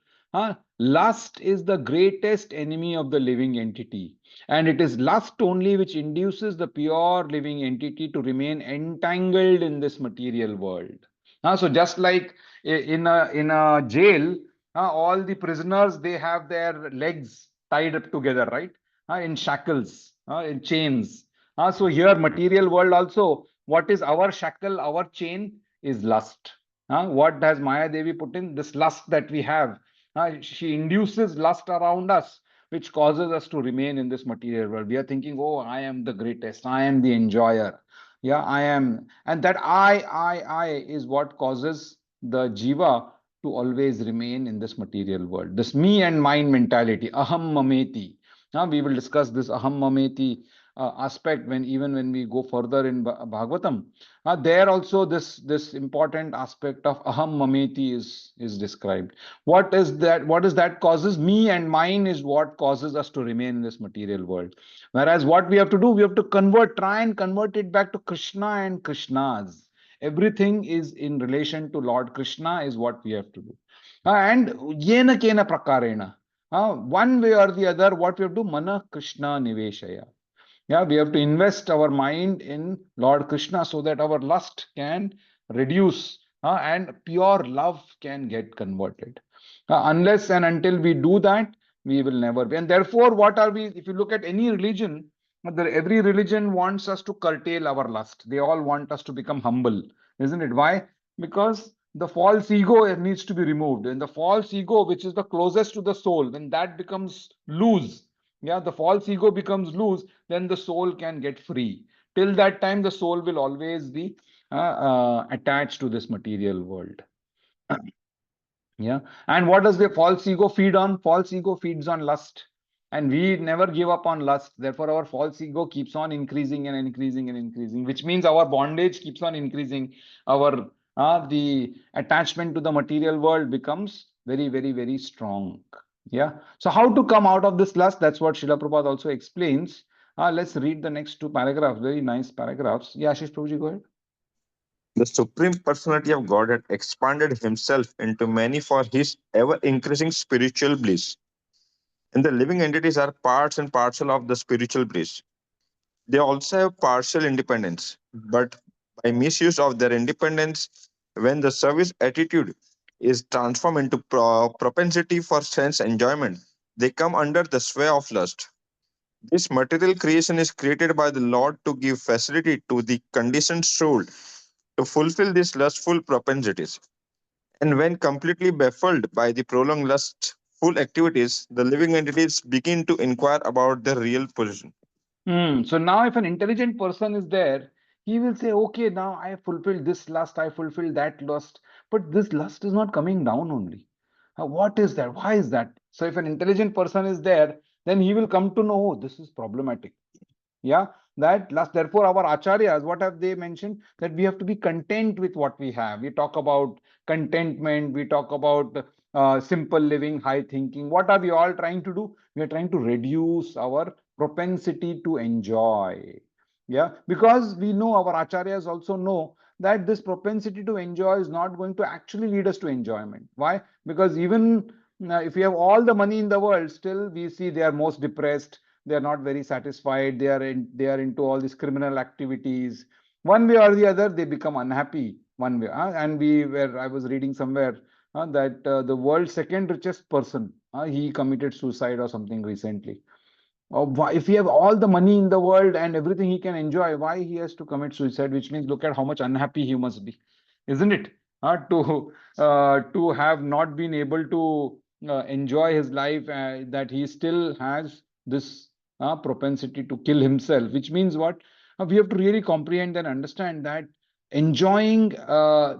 lust is the greatest enemy of the living entity. And it is lust only which induces the pure living entity to remain entangled in this material world. So just like in a jail, all the prisoners, they have their legs tied up together, right? In shackles, in chains. So here, material world also, what is our shackle, our chain is lust. What has Maya Devi put in? This lust that we have. She induces lust around us, which causes us to remain in this material world. We are thinking, oh, I am the greatest, I am the enjoyer. Yeah, I am. And that I is what causes the jiva to always remain in this material world. This me and mine mentality, aham mameti. We will discuss this aham mameti aspect when we go further in Bhagavatam. There also this important aspect of aham mameti is described. What is that? What is that causes? Me and mine is what causes us to remain in this material world. Whereas what we have to do, we have to try and convert it back to Krishna and Krishna's. Everything is in relation to Lord Krishna is what we have to do. And yena kena prakarena. One way or the other, what we have to do, mana Krishna niveshaya. Yeah, we have to invest our mind in Lord Krishna so that our lust can reduce, and pure love can get converted. Unless and until we do that, we will never be. And therefore, what are we? If you look at any religion, every religion wants us to curtail our lust. They all want us to become humble, isn't it? Why? Because the false ego needs to be removed. And the false ego, which is the closest to the soul, when that becomes loose, yeah, the false ego becomes loose, then the soul can get free. Till that time, the soul will always be attached to this material world. Yeah. And what does the false ego feed on? False ego feeds on lust. And we never give up on lust. Therefore, our false ego keeps on increasing and increasing and increasing, which means our bondage keeps on increasing. Our the attachment to the material world becomes very, very, very strong. Yeah. So, how to come out of this lust? That's what Srila Prabhupada also explains. Let's read the next two paragraphs. Very nice paragraphs. Yeah, Ashish Prabhuji, go ahead. The Supreme Personality of Godhead expanded himself into many for his ever increasing spiritual bliss. And the living entities are parts and parcel of the spiritual bliss. They also have partial independence, but by misuse of their independence, when the service attitude is transformed into propensity for sense enjoyment, they come under the sway of lust. This material creation is created by the Lord to give facility to the conditioned soul to fulfill these lustful propensities. And when completely baffled by the prolonged lustful activities, the living entities begin to inquire about their real position. So now if an intelligent person is there, he will say, okay, now I have fulfilled this lust, I fulfilled that lust, but this lust is not coming down only. What is that? Why is that? So if an intelligent person is there, then he will come to know, oh, this is problematic. Yeah, that last, therefore, our acharyas, what have they mentioned? That we have to be content with what we have. We talk about contentment, we talk about simple living, high thinking. What are we all trying to do? We are trying to reduce our propensity to enjoy. Yeah, because we know, our acharyas also know that this propensity to enjoy is not going to actually lead us to enjoyment. Why? Because even if we have all the money in the world, still we see they are most depressed, they are not very satisfied, they are into all these criminal activities. One way or the other, they become unhappy one way. And we were I was reading somewhere that the world's second richest person, he committed suicide or something recently. If he have all the money in the world and everything he can enjoy, why he has to commit suicide? Which means look at how much unhappy he must be, isn't it? To have not been able to enjoy his life, that he still has this propensity to kill himself. Which means what? We have to really comprehend and understand that enjoying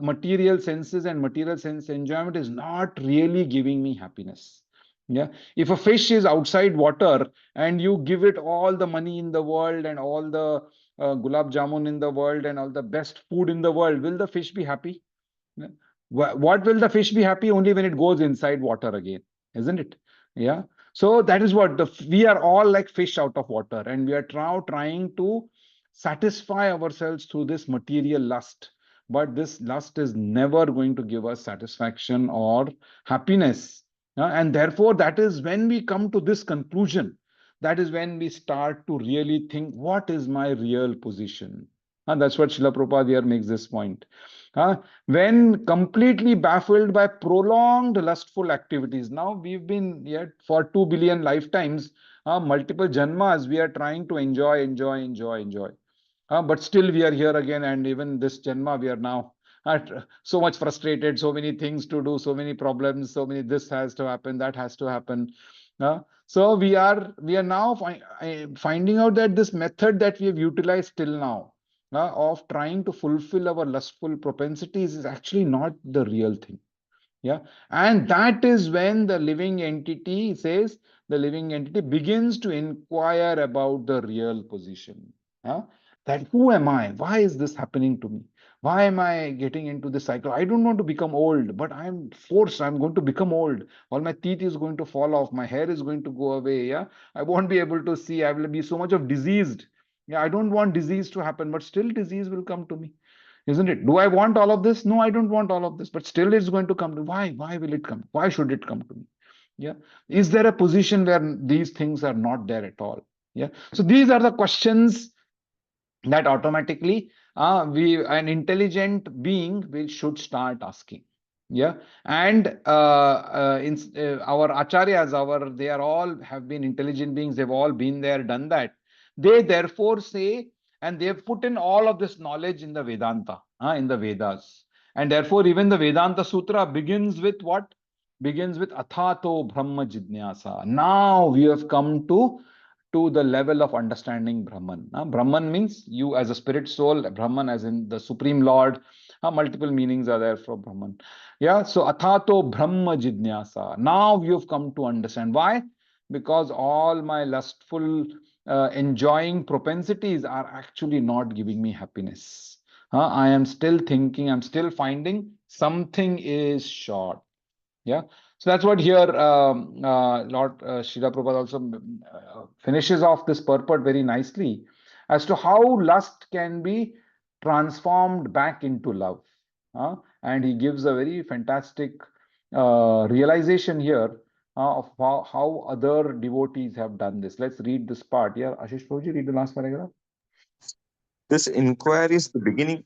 material senses and material sense enjoyment is not really giving me happiness. Yeah. If a fish is outside water and you give it all the money in the world and all the gulab jamun in the world and all the best food in the world, will the fish be happy? Yeah. What will the fish be happy? Only when it goes inside water again, isn't it? Yeah. So that is what we are all like fish out of water, and we are now trying to satisfy ourselves through this material lust. But this lust is never going to give us satisfaction or happiness. And therefore, that is when we come to this conclusion. That is when we start to really think, what is my real position? And that's what Srila Prabhupada here makes this point. When completely baffled by prolonged lustful activities. Now we've been yet for 2 billion lifetimes, multiple janmas, we are trying to enjoy. But still we are here again, and even this janma, we are now so much frustrated, so many things to do, so many problems, so many this has to happen, that has to happen. So we are now finding out that this method that we have utilized till now of trying to fulfill our lustful propensities is actually not the real thing. Yeah. And that is when the living entity says, the living entity begins to inquire about the real position. Huh? That who am I? Why is this happening to me? Why am I getting into this cycle? I don't want to become old, but I'm forced. I'm going to become old. All my teeth is going to fall off. My hair is going to go away. Yeah. I won't be able to see. I will be so much of diseased. Yeah. I don't want disease to happen, but still disease will come to me, isn't it? Do I want all of this? No, I don't want all of this, but still it's going to come to. Why will it come? Why should it come to me? Yeah. Is there a position where these things are not there at all? Yeah. So these are the questions that automatically we an intelligent being will should start asking. Yeah. And our acharyas, they are all have been intelligent beings, they've all been there, done that. They therefore say, and they've put in all of this knowledge in the Vedanta, in the Vedas. And therefore even the Vedanta Sutra begins with what? Begins with athato brahma jidnyasa. Now we have come to the level of understanding Brahman. Brahman means you as a spirit soul, Brahman as in the Supreme Lord. Multiple meanings are there for Brahman. Yeah, so Athato Brahma Jidnyasa. Now you've come to understand. Why? Because all my lustful, enjoying propensities are actually not giving me happiness. I am still thinking, I'm still finding something is short. Yeah. So that's what here Lord Srila Prabhupada also finishes off this purport very nicely as to how lust can be transformed back into love. And he gives a very fantastic realization here of how other devotees have done this. Let's read this part. Yeah, Ashish Prabhuji, read the last paragraph. This inquiry is the beginning.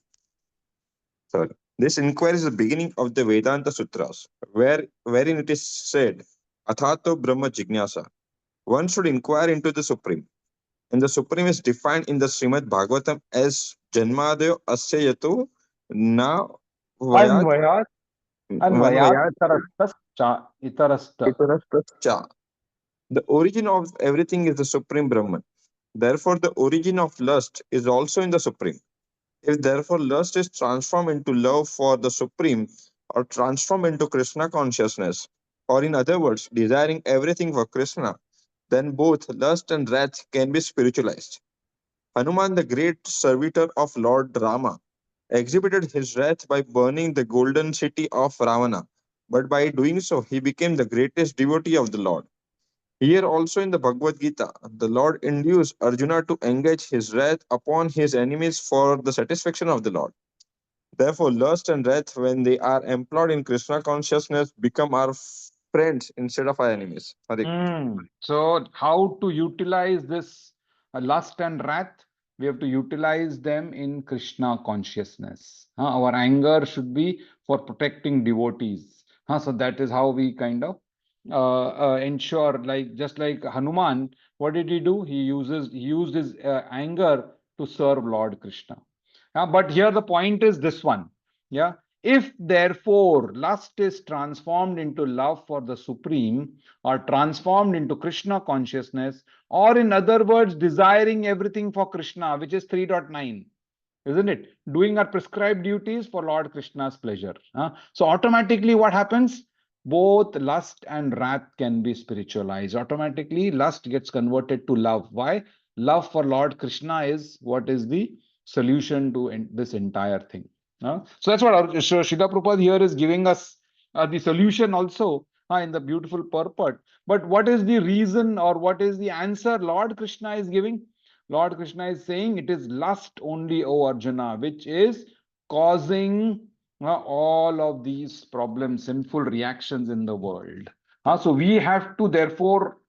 Sorry. This inquiry is the beginning of the Vedanta Sutras, wherein it is said, Athato Brahma Jignasa. One should inquire into the Supreme. And the Supreme is defined in the Srimad Bhagavatam as Janmadeo Asya Yato Na Vayat Anvayat, Anvayat Vanvayat itarasta. Itarascha. The origin of everything is the Supreme Brahman. Therefore, the origin of lust is also in the Supreme. If therefore lust is transformed into love for the Supreme or transformed into Krishna consciousness, or in other words, desiring everything for Krishna, then both lust and wrath can be spiritualized. Hanuman, the great servitor of Lord Rama, exhibited his wrath by burning the golden city of Ravana, but by doing so, he became the greatest devotee of the Lord. Here also in the Bhagavad Gita, the Lord induced Arjuna to engage his wrath upon his enemies for the satisfaction of the Lord. Therefore, lust and wrath, when they are employed in Krishna consciousness, become our friends instead of our enemies. Hare So how to utilize this lust and wrath? We have to utilize them in Krishna consciousness. Our anger should be for protecting devotees. So that is how we kind of ensure, like just like Hanuman, what did he do? He used his anger to serve Lord Krishna. But here the point is this one. Yeah. If therefore lust is transformed into love for the Supreme, or transformed into Krishna consciousness, or in other words, desiring everything for Krishna, which is 3.9, isn't it? Doing our prescribed duties for Lord Krishna's pleasure. So automatically what happens? Both lust and wrath can be spiritualized. Automatically, lust gets converted to love. Why? Love for Lord Krishna is what is the solution to this entire thing. So that's what Srila Prabhupada here is giving us the solution also in the beautiful purport. But what is the reason or what is the answer Lord Krishna is giving? Lord Krishna is saying it is lust only, O Arjuna, which is causing all of these problems, sinful reactions in the world. So we have to therefore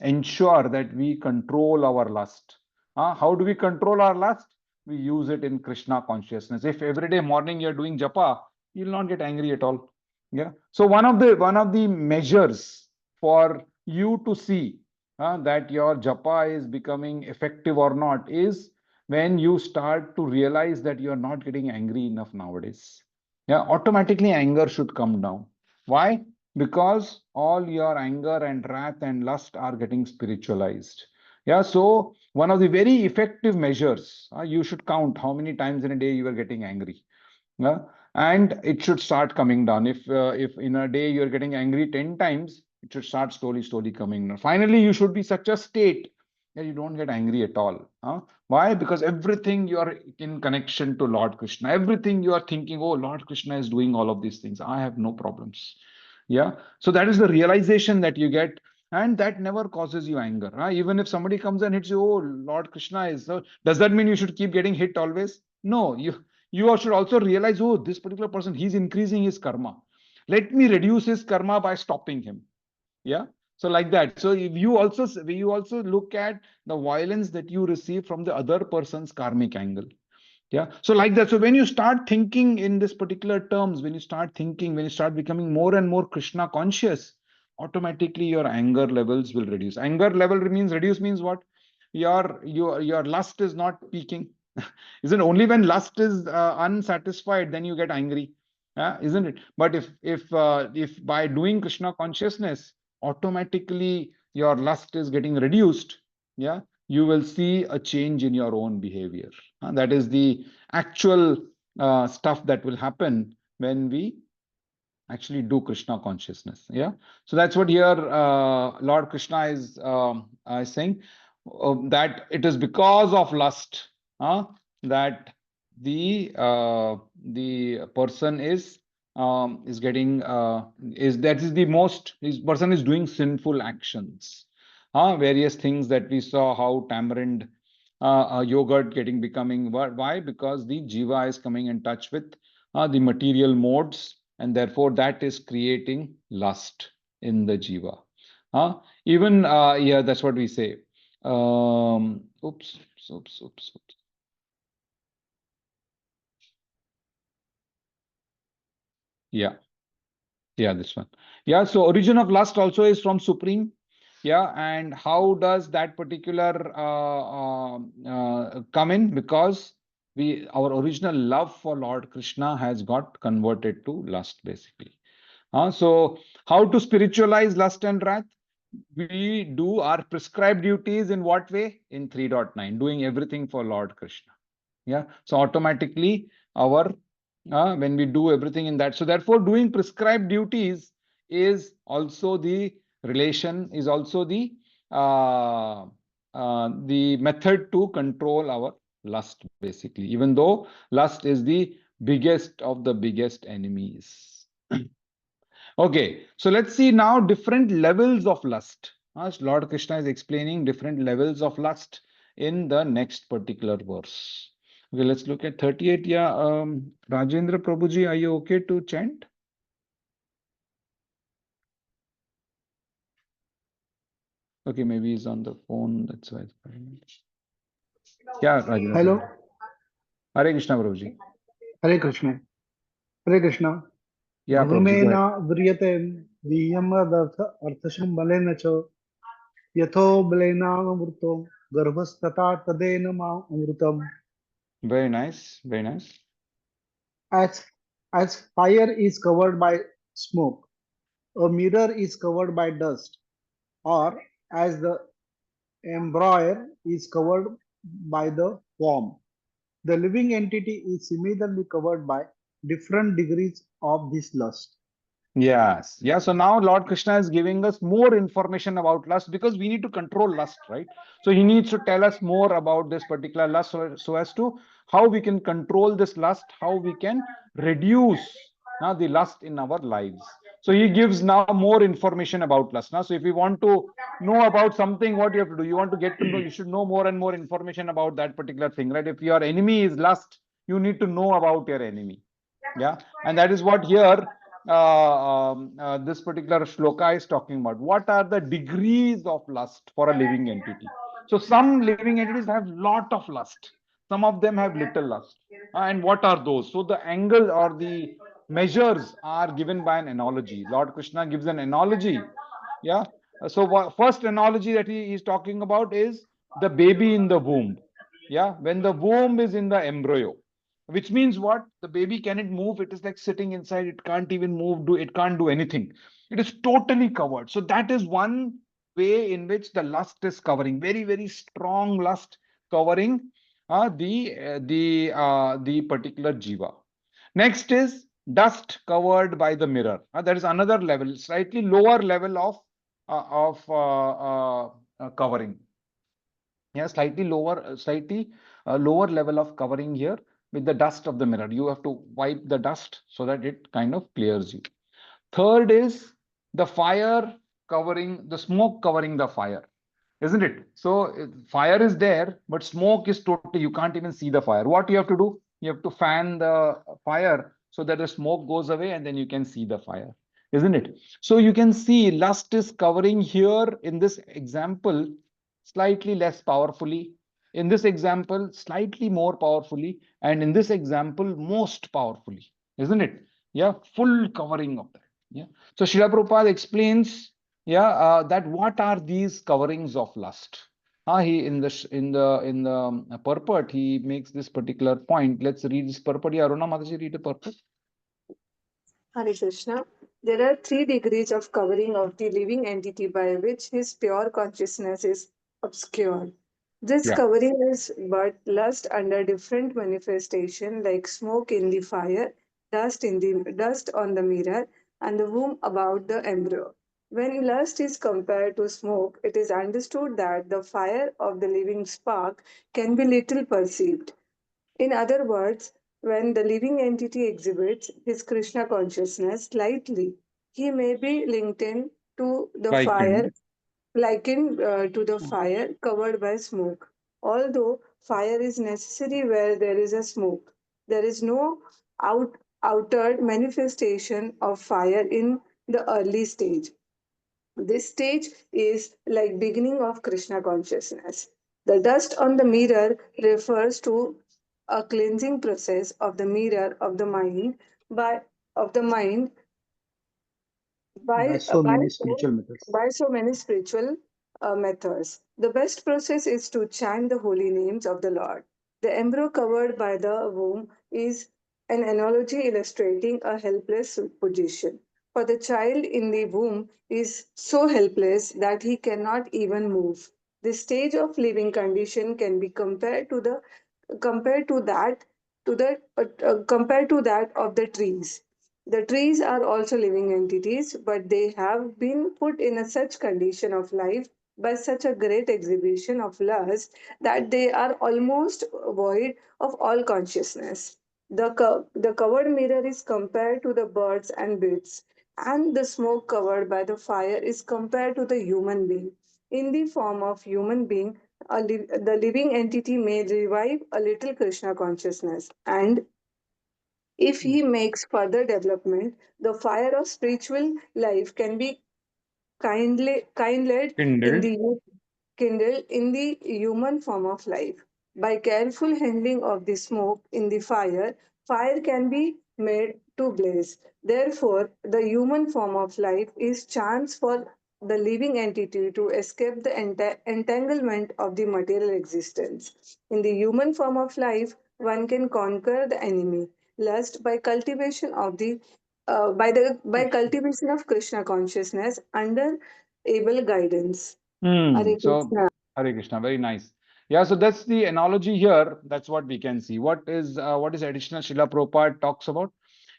ensure that we control our lust. How do we control our lust? We use it in Krishna consciousness. If every day morning you're doing japa, you'll not get angry at all. Yeah. So one of the measures for you to see that your japa is becoming effective or not is when you start to realize that you are not getting angry enough nowadays. Yeah, automatically anger should come down. Why? Because all your anger and wrath and lust are getting spiritualized. Yeah, so one of the very effective measures, you should count how many times in a day you are getting angry. Yeah, and it should start coming down. If in a day you're getting angry 10 times, it should start slowly coming down. Finally, you should be such a state that you don't get angry at all. Why? Because everything you are in connection to Lord Krishna, everything you are thinking, oh, Lord Krishna is doing all of these things. I have no problems. Yeah. So that is the realization that you get, and that never causes you anger. Even if somebody comes and hits you, oh, Lord Krishna is. So does that mean you should keep getting hit always? No, you should also realize, oh, this particular person, he's increasing his karma. Let me reduce his karma by stopping him. Yeah. So like that. So if you also look at the violence that you receive from the other person's karmic angle. Yeah. So like that. So when you start thinking in this particular terms, when you start becoming more and more Krishna conscious, automatically your anger levels will reduce. Anger level means reduce means what? Your lust is not peaking. Isn't only when lust is unsatisfied, then you get angry, isn't it? But if by doing Krishna consciousness, automatically your lust is getting reduced, yeah, you will see a change in your own behavior. That is the actual stuff that will happen when we actually do Krishna consciousness. Yeah. So that's what here Lord Krishna is saying, that it is because of lust that the person is getting is that is the most this person is doing sinful actions. Various things that we saw, how tamarind yogurt getting becoming, why? Because the jiva is coming in touch with the material modes, and therefore that is creating lust in the jiva. Even yeah, that's what we say. Oops. Yeah, this one. Yeah, so origin of lust also is from Supreme. Yeah, and how does that particular come in? Because our original love for Lord Krishna has got converted to lust, basically. So how to spiritualize lust and wrath? We do our prescribed duties in what way? In 3.9, doing everything for Lord Krishna. Yeah. So automatically our when we do everything in that. So therefore, doing prescribed duties is also the relation, is also the method to control our lust, basically, even though lust is the biggest of the biggest enemies. Okay, so let's see now different levels of lust. Lord Krishna is explaining different levels of lust in the next particular verse. Okay, let's look at 38. Yeah, Rajendra Prabhuji, are you okay to chant? Okay, maybe he's on the phone. That's why. Yeah, Rajendra Hello, Prabhuji. Hare Krishna Prabhuji. Hare Krishna. Hare Krishna. Yeah, Prabhuji, go धूमेन ahead. व्रियते अर्थशुम्बलेन च यथो बलेनामृतो गर्भस्तथा तदेन अमृतम्. Very nice, very nice. As As fire is covered by smoke, a mirror is covered by dust, or as the embroider is covered by the worm. The living entity is similarly covered by different degrees of this lust. Yes. Yeah. So now Lord Krishna is giving us more information about lust because we need to control lust, right? So he needs to tell us more about this particular lust so as to how we can control this lust, how we can reduce the lust in our lives. So he gives now more information about lust. Now, so if you want to know about something, what you have to do, you want to get to know, you should know more and more information about that particular thing, right? If your enemy is lust, you need to know about your enemy. Yeah. And that is what here this particular shloka is talking about. What are the degrees of lust for a living entity? So some living entities have lot of lust. Some of them have little lust. And what are those? So the angle or the measures are given by an analogy. Lord Krishna gives an analogy. Yeah. So first analogy that he is talking about is the baby in the womb. Yeah. When the womb is in the embryo, which means what? The baby cannot move. It is like sitting inside. It can't even move. It can't do anything. It is totally covered. So that is one way in which the lust is covering. Very, very strong lust covering the particular jiva. Next is dust covered by the mirror. There is another level, slightly lower level of covering. Yeah, slightly lower level of covering here with the dust of the mirror. You have to wipe the dust so that it kind of clears you. Third is the fire covering, the smoke covering the fire, isn't it? So fire is there, but smoke is totally, you can't even see the fire. What you have to do? You have to fan the fire so that the smoke goes away and then you can see the fire, isn't it? So you can see lust is covering here in this example slightly less powerfully. In this example, slightly more powerfully, and in this example, most powerfully, isn't it? Yeah, full covering of that. Yeah. So Srila Prabhupada explains, yeah, that what are these coverings of lust? He in the purport he makes this particular point. Let's read this purport. Yeah, Aruna Mataji, read the purport. Hare Krishna. There are three degrees of covering of the living entity by which his pure consciousness is obscured. This Yeah. covering is but lust under different manifestation, like smoke in the fire, dust on the mirror, and the womb about the embryo. When lust is compared to smoke, it is understood that the fire of the living spark can be little perceived. In other words, when the living entity exhibits his Krishna consciousness slightly, he may be Likened. likened to the fire covered by smoke. Although fire is necessary where there is a smoke, there is no outer manifestation of fire in the early stage. This stage is like beginning of Krishna consciousness. The dust on the mirror refers to a cleansing process of the mirror by of the mind By by uh, so by many so, spiritual methods. by so many spiritual methods. The best process is to chant the holy names of the Lord. The embryo covered by the womb is an analogy illustrating a helpless position. For the child in the womb is so helpless that he cannot even move. This stage of living condition can be compared to that compared to that of the trees. The trees are also living entities, but they have been put in a such condition of life by such a great exhibition of lust that they are almost void of all consciousness. The covered mirror is compared to the birds and beasts, and the smoke covered by the fire is compared to the human being. In the form of human being, the living entity may revive a little Krishna consciousness, and if he makes further development, the fire of spiritual life can be kindled in Kindled. the kindled in the human form of life. By careful handling of the smoke in the fire, fire can be made to blaze. Therefore, the human form of life is chance for the living entity to escape the entanglement of the material existence. In the human form of life, one can conquer the enemy, lust by cultivation of the by cultivation of Krishna consciousness under able guidance. Hare So, Krishna. Hare Krishna, very nice. Yeah, so that's the analogy here. That's what we can see. What is additional Srila Prabhupada talks about?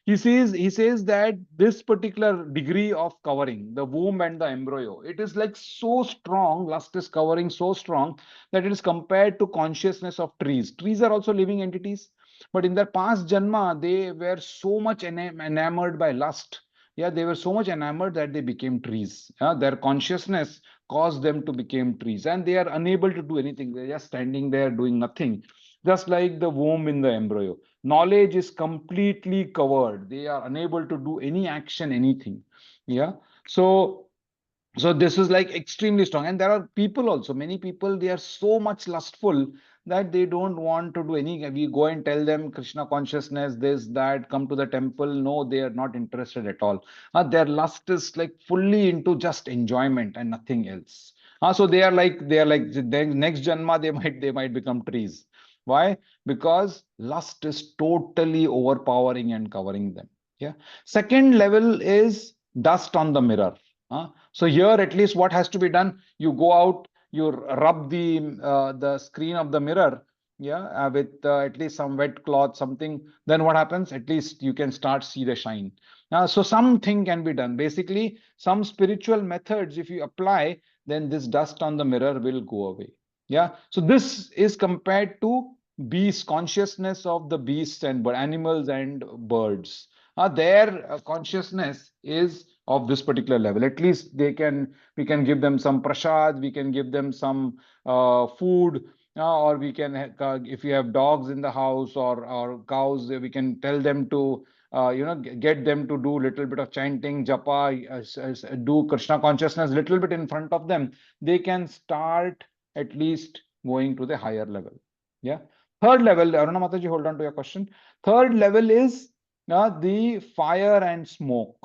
He says that this particular degree of covering the womb and the embryo, it is like so strong. Lust is covering so strong that it is compared to consciousness of trees. Trees are also living entities, but in their past janma, they were so much enamored by lust. Yeah, they were so much enamored that they became trees. Yeah, their consciousness caused them to become trees, and they are unable to do anything. They're just standing there doing nothing, just like the womb in the embryo. Knowledge is completely covered. They are unable to do any action, anything. Yeah. So this is like extremely strong, and there are people also, many people, they are so much lustful that they don't want to do any. We go and tell them Krishna consciousness, this, that, come to the temple. No, they are not interested at all. Their lust is like fully into just enjoyment and nothing else. So they are like the next janma, they might become trees. Why? Because lust is totally overpowering and covering them. Yeah. Second level is dust on the mirror. So here, at least, what has to be done? You go out, you rub the screen of the mirror, yeah, with at least some wet cloth, something. Then what happens? At least you can start see the shine. So something can be done. Basically, some spiritual methods, if you apply, then this dust on the mirror will go away. Yeah. So this is compared to beast consciousness of the beasts and animals and birds. Their consciousness is of this particular level. At least we can give them some prasad, we can give them some food, or we can, if you have dogs in the house or cows, we can tell them to, get them to do little bit of chanting, japa, do Krishna consciousness little bit in front of them. They can start at least going to the higher level. Yeah. Third level, Aruna Mataji, hold on to your question. Third level is the fire and smoke.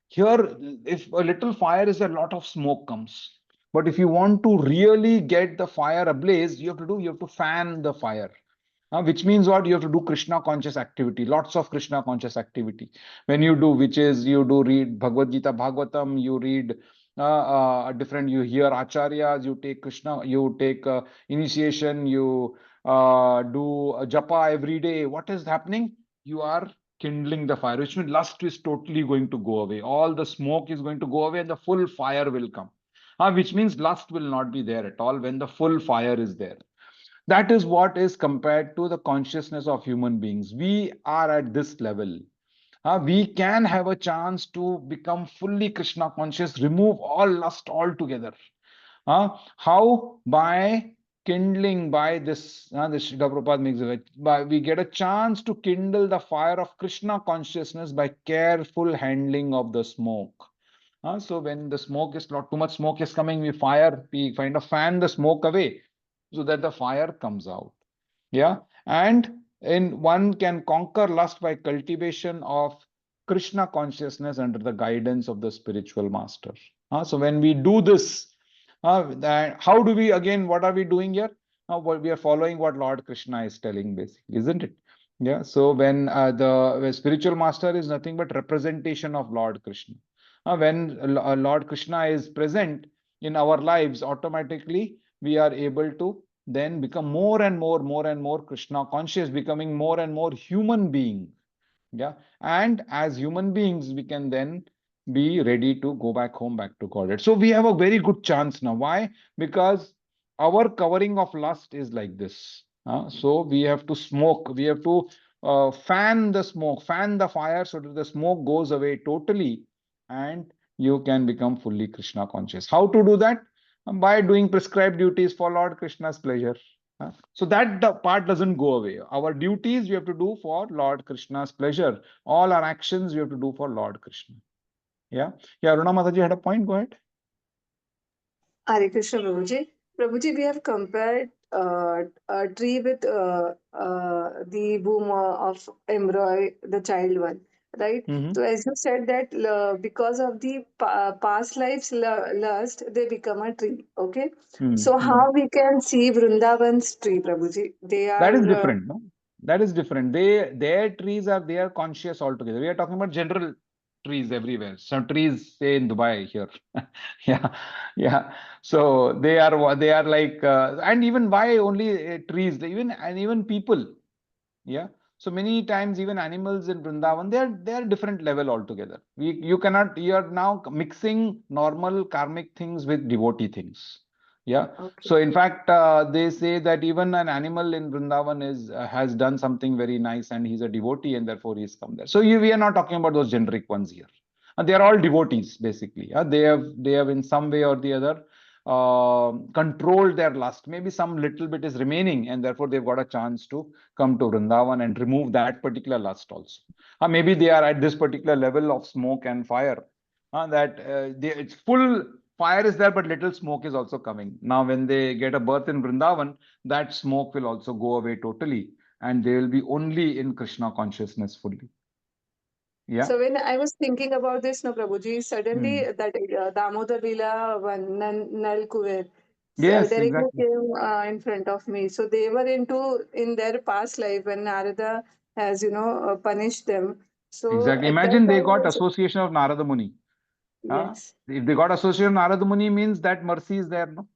Here, if a little fire is, a lot of smoke comes. But if you want to really get the fire ablaze, you have to fan the fire. Which means what? You have to do Krishna conscious activity, lots of Krishna conscious activity. When you do, which is you do read Bhagavad Gita, Bhagavatam, you read different, you hear acharyas, you take Krishna, you take initiation, you do japa every day. What is happening? You are kindling the fire, which means lust is totally going to go away. All the smoke is going to go away and the full fire will come. Which means lust will not be there at all when the full fire is there. That is what is compared to the consciousness of human beings. We are at this level. We can have a chance to become fully Krishna conscious, remove all lust altogether. How? By kindling, by this Srila Prabhupada makes it, by we get a chance to kindle the fire of Krishna consciousness by careful handling of the smoke. So when the smoke is not too much smoke is coming, we kind of fan the smoke away so that the fire comes out. Yeah. And in one can conquer lust by cultivation of Krishna consciousness under the guidance of the spiritual master. So when we do this, how do we, again, what are we doing here? What we are following what Lord Krishna is telling, basically, isn't it? Yeah. So when the spiritual master is nothing but representation of Lord Krishna. When Lord Krishna is present in our lives, automatically we are able to then become more and more Krishna conscious, becoming more and more human being. Yeah. And as human beings, we can then be ready to go back home, back to Godhead. So we have a very good chance now. Why? Because our covering of lust is like this. So we have to smoke, we have to fan the smoke, fan the fire so that the smoke goes away totally and you can become fully Krishna conscious. How to do that? By doing prescribed duties for Lord Krishna's pleasure. So that the part doesn't go away. Our duties we have to do for Lord Krishna's pleasure. All our actions we have to do for Lord Krishna. Yeah. Yeah, Runa Mataji had a point. Go ahead. Hare Krishna, Prabhuji. Prabhuji, we have compared a tree with the womb of embryo, the child one, right? Mm-hmm. So, as you said that because of the past lives lust, they become a tree. Okay. So, Mm-hmm. how we can see Vrindavan's tree, Prabhuji? They That is are different, no? That is different. Their trees they are conscious altogether. We are talking about general trees everywhere. Some trees, say in Dubai here, yeah, yeah. So they are like, and even why only trees? Even people, yeah. So many times even animals in Vrindavan, they are different level altogether. You cannot, you are now mixing normal karmic things with devotee things. Yeah. Okay. So in fact, they say that even an animal in Vrindavan has done something very nice and he's a devotee and therefore he's come there. So we are not talking about those generic ones here. They are all devotees basically. They have in some way or the other controlled their lust. Maybe some little bit is remaining and therefore they've got a chance to come to Vrindavan and remove that particular lust also. Maybe they are at this particular level of smoke and fire. It's full fire is there, but little smoke is also coming. Now, when they get a birth in Vrindavan, that smoke will also go away totally, and they will be only in Krishna consciousness fully. Yeah. So when I was thinking about this, no, Prabhuji, suddenly Hmm. that Damodar Lila one, Nal Kuver, Yes, directly exactly. came in front of me. So they were in their past life when Narada has, punished them. So Exactly. at that Imagine they time, got association of Narada Muni. yes, If they got association of Narada Muni means that mercy is there, no?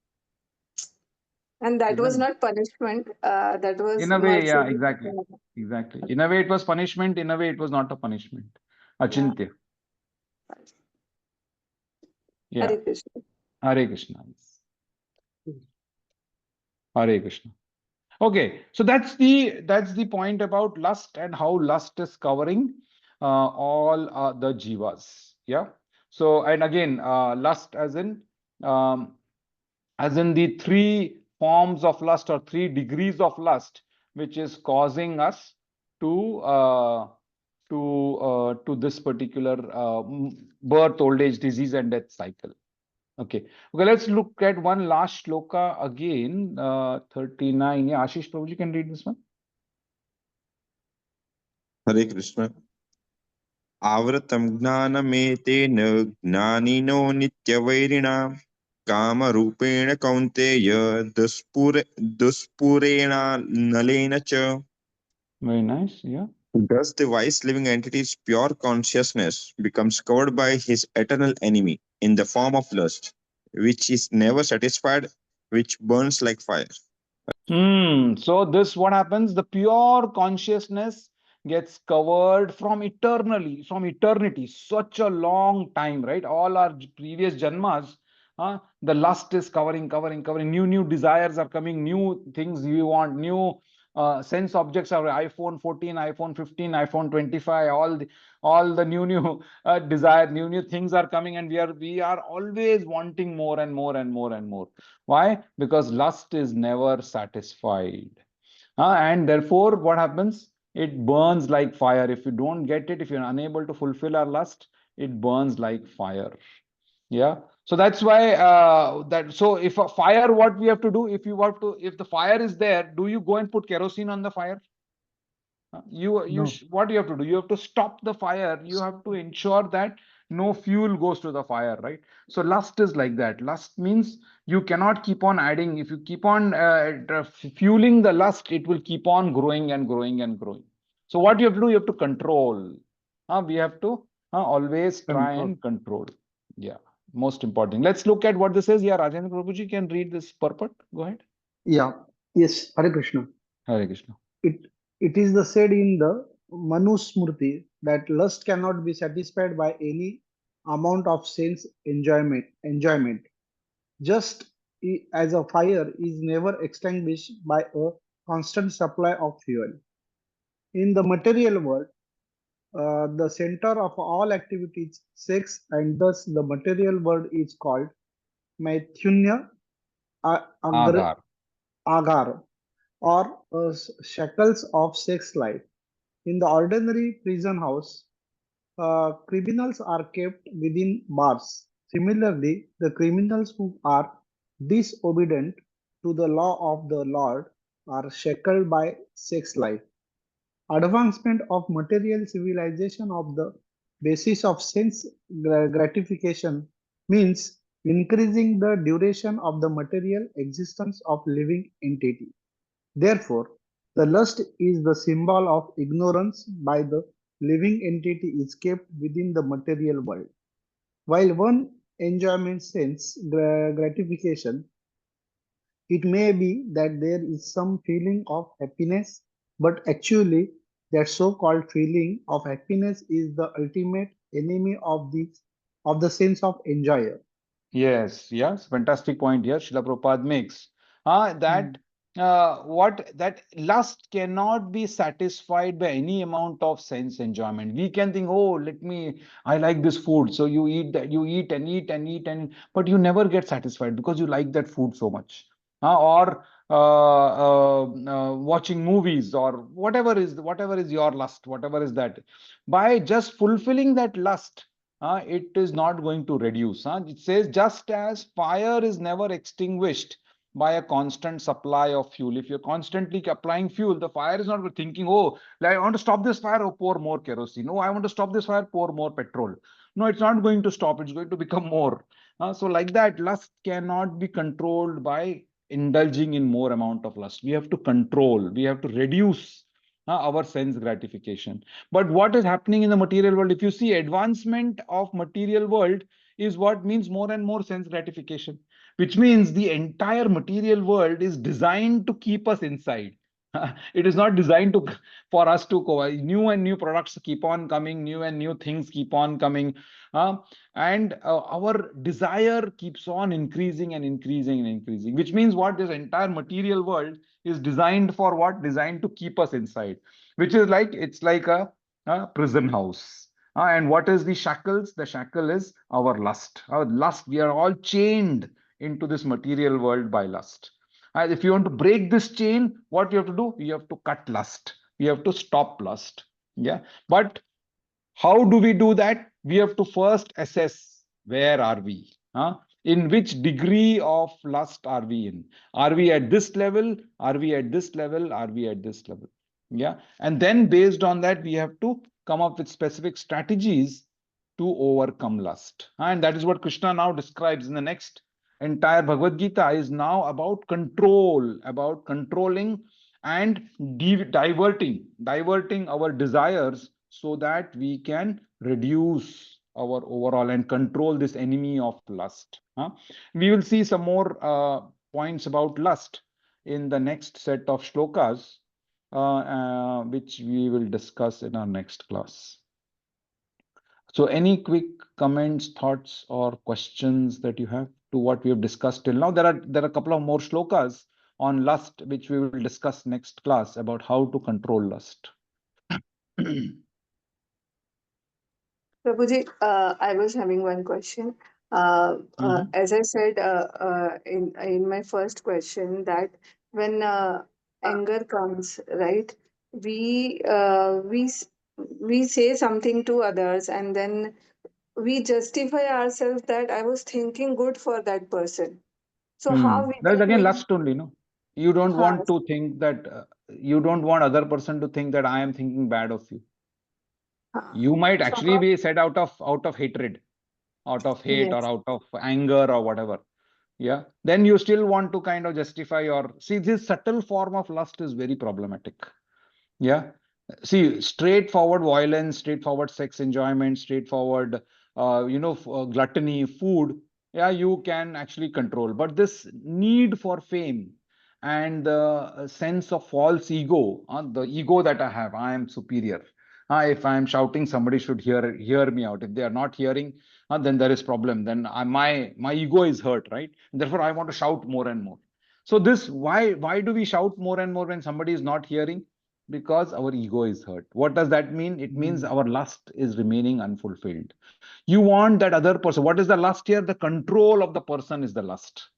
and that was Isn't it? not punishment. That was In a way, mercy. yeah, exactly. Exactly. In a way, it was punishment. In a way, it was not a punishment. Yeah. Achintya. Yeah. Hare Krishna. Hare Krishna. Hare Krishna. Okay, so that's the point about lust and how lust is covering all the jivas. Yeah. So and again, lust um, as in the three forms of lust or 3 degrees of lust, which is causing us to this particular birth, old age, disease, and death cycle. Okay. Okay, let's look at one last shloka again. 39. Yeah, Ashish Prabhuji can read this one. Hare Krishna. Avratam gnanameteन ज्ञानिनो नित्यवैरिणा कामरूपेण कौन्तेय दुष्पुरेण नलेन च. Very nice. Yeah. Thus, the wise living entity's pure consciousness becomes covered by his eternal enemy in the form of lust, which is never satisfied, which burns like fire. So this what happens? The pure consciousness gets covered from eternity, such a long time, right? All our previous janmas, the lust is covering. New desires are coming, new things you want, new sense objects are iPhone 14, iPhone 15, iPhone 25, all the new desire, new things are coming, and we are always wanting more and more and more and more. Why? Because lust is never satisfied. And therefore, what happens? It burns like fire. If you don't get it, if you're unable to fulfill our lust, it burns like fire. Yeah. So that's why so if a fire, what we have to do, if the fire is there, do you go and put kerosene on the fire? No. What you have to do? You have to stop the fire. You have to ensure that no fuel goes to the fire, right? So lust is like that. Lust means you cannot keep on adding. If you keep on fueling the lust, it will keep on growing and growing and growing. So what you have to do? You have to control. We have to always try Control. and control. Yeah, most important. Let's look at what this is. Yeah, Rajendra Prabhuji can read this purport. Go ahead. Yeah. Yes. Hare Krishna. Hare Krishna. It it is the said in the Manusmriti that lust cannot be satisfied by any amount of sense enjoyment. Just as a fire is never extinguished by a constant supply of fuel. In the material world, the center of all activities, sex, and thus the material world is called Maithunya Agar, Agar. Agar, or shackles of sex life. In the ordinary prison house, criminals are kept within bars. Similarly, the criminals who are disobedient to the law of the Lord are shackled by sex life. Advancement of material civilization of the basis of sense gratification means increasing the duration of the material existence of living entity. Therefore, The lust is the symbol of ignorance by the living entity is kept within the material world. While one enjoyment sense gratification, it may be that there is some feeling of happiness, but actually that so-called feeling of happiness is the ultimate enemy of the sense of enjoyer. Yes, yes, fantastic point here Srila Prabhupada makes. Hmm. That what that lust cannot be satisfied by any amount of sense enjoyment. We can think, oh, I like this food. So you eat that, you eat and eat and eat and but you never get satisfied because you like that food so much. Or watching movies or whatever is your lust, whatever is that. By just fulfilling that lust, it is not going to reduce. It says, just as fire is never extinguished by a constant supply of fuel. If you're constantly applying fuel, the fire is not thinking, oh, I want to stop this fire, oh, pour more kerosene. No, I want to stop this fire, pour more petrol. No, it's not going to stop. It's going to become more. So like that, lust cannot be controlled by indulging in more amount of lust. We have to control, we have to reduce our sense gratification. But what is happening in the material world, if you see advancement of material world is what means more and more sense gratification, which means the entire material world is designed to keep us inside. It is not designed to for us to go. New and new products keep on coming, new and new things keep on coming, uh, and our desire keeps on increasing and increasing and increasing, which means what this entire material world is designed for, what designed to keep us inside, which is like it's like a prison house. And what is the shackles? The shackle is our lust. Our lust, we are all chained into this material world by lust. And if you want to break this chain, what you have to do? You have to cut lust. You have to stop lust. Yeah. But how do we do that? We have to first assess where are we? In which degree of lust are we in? Are we at this level? Are we at this level? Are we at this level? Yeah. And then based on that, we have to come up with specific strategies to overcome lust. And that is what Krishna now describes in the next entire Bhagavad Gita is now about control, about controlling and diverting our desires so that we can reduce our overall and control this enemy of lust. We will see some more points about lust in the next set of shlokas, which we will discuss in our next class. So any quick comments, thoughts, or questions that you have to what we have discussed till now? There are a couple of more shlokas on lust, which we will discuss next class about how to control lust. Prabhuji, I was having one question. Mhm. As I said in my first question, that when anger comes, right, we uh, we s- we say something to others, and then we justify ourselves that I was thinking good for that person. So how we That is can again make lust only, no? You don't huh, want to think that you don't want other person to think that I am thinking bad of you. huh. You might So actually how be said out of hatred, out of hate, or yes. out of anger or whatever. Yeah. Then you still want to kind of justify or see this subtle form of lust is very problematic. Yeah. See, straightforward violence, straightforward sex enjoyment, straightforward, gluttony, food, yeah, you can actually control. But this need for fame and the sense of false ego, the ego that I have, I am superior. If I am shouting, somebody should hear me out. If they are not hearing, then there is problem. Then my ego is hurt, right? Therefore, I want to shout more and more. So this why do we shout more and more when somebody is not hearing? Because our ego is hurt. What does that mean? It means Hmm. our lust is remaining unfulfilled. You want that other person. What is the lust here? The control of the person is the lust.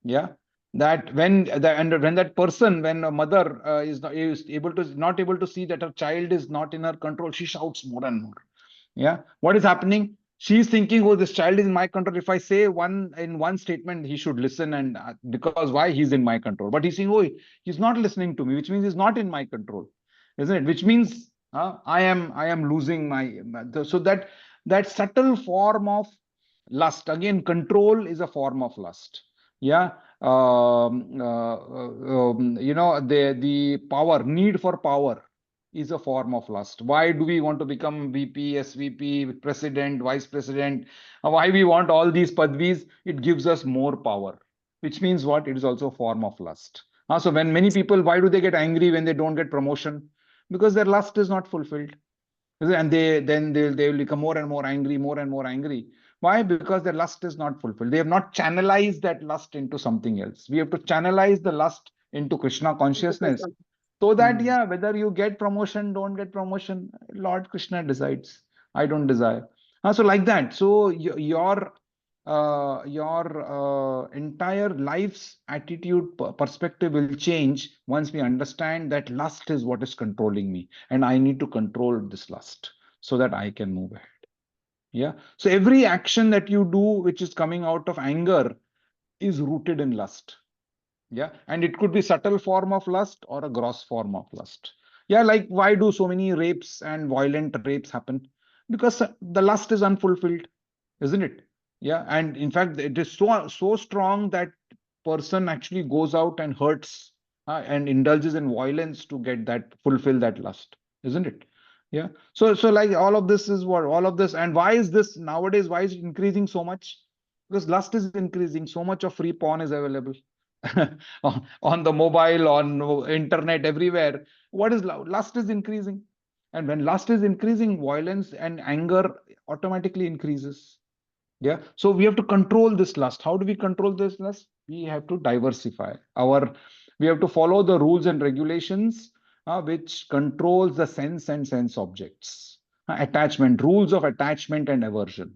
Yeah. That when that person, when a mother is not able to see that her child is not in her control, she shouts more and more. Yeah. What is happening? She's thinking, oh, this child is in my control. If I say one statement, he should listen, and because why he's in my control. But he's saying, oh, he's not listening to me, which means he's not in my control, isn't it? Which means I am losing so that subtle form of lust. Again, control is a form of lust. Yeah. the power, need for power is a form of lust. Why do we want to become VP, SVP, president, vice president? Why we want all these padvis? It gives us more power, which means what? It is also a form of lust. So when many people, why do they get angry when they don't get promotion? Because their lust is not fulfilled. And they will become more and more angry, more and more angry. Why? Because their lust is not fulfilled. They have not channelized that lust into something else. We have to channelize the lust into Krishna consciousness, so that, yeah, whether you get promotion, don't get promotion, Lord Krishna decides. I don't desire. So like that. So your entire life's attitude perspective will change once we understand that lust is what is controlling me, and I need to control this lust so that I can move ahead. Yeah. So every action that you do which is coming out of anger is rooted in lust. Yeah, and it could be subtle form of lust or a gross form of lust. Yeah, like why do so many rapes and violent rapes happen? Because the lust is unfulfilled, isn't it? Yeah, and in fact it is so strong that person actually goes out and hurts and indulges in violence to get that, fulfill that lust, isn't it? Yeah. So like all of this is what, all of this, and why is this nowadays, why is it increasing so much? Because lust is increasing, so much of free porn is available on the mobile, on internet, everywhere. What is lust is increasing, and when lust is increasing, violence and anger automatically increases. Yeah, so we have to control this lust. How do we control this lust? We have to diversify our, we have to follow the rules and regulations which controls the sense and sense objects. Attachment, rules of attachment and aversion.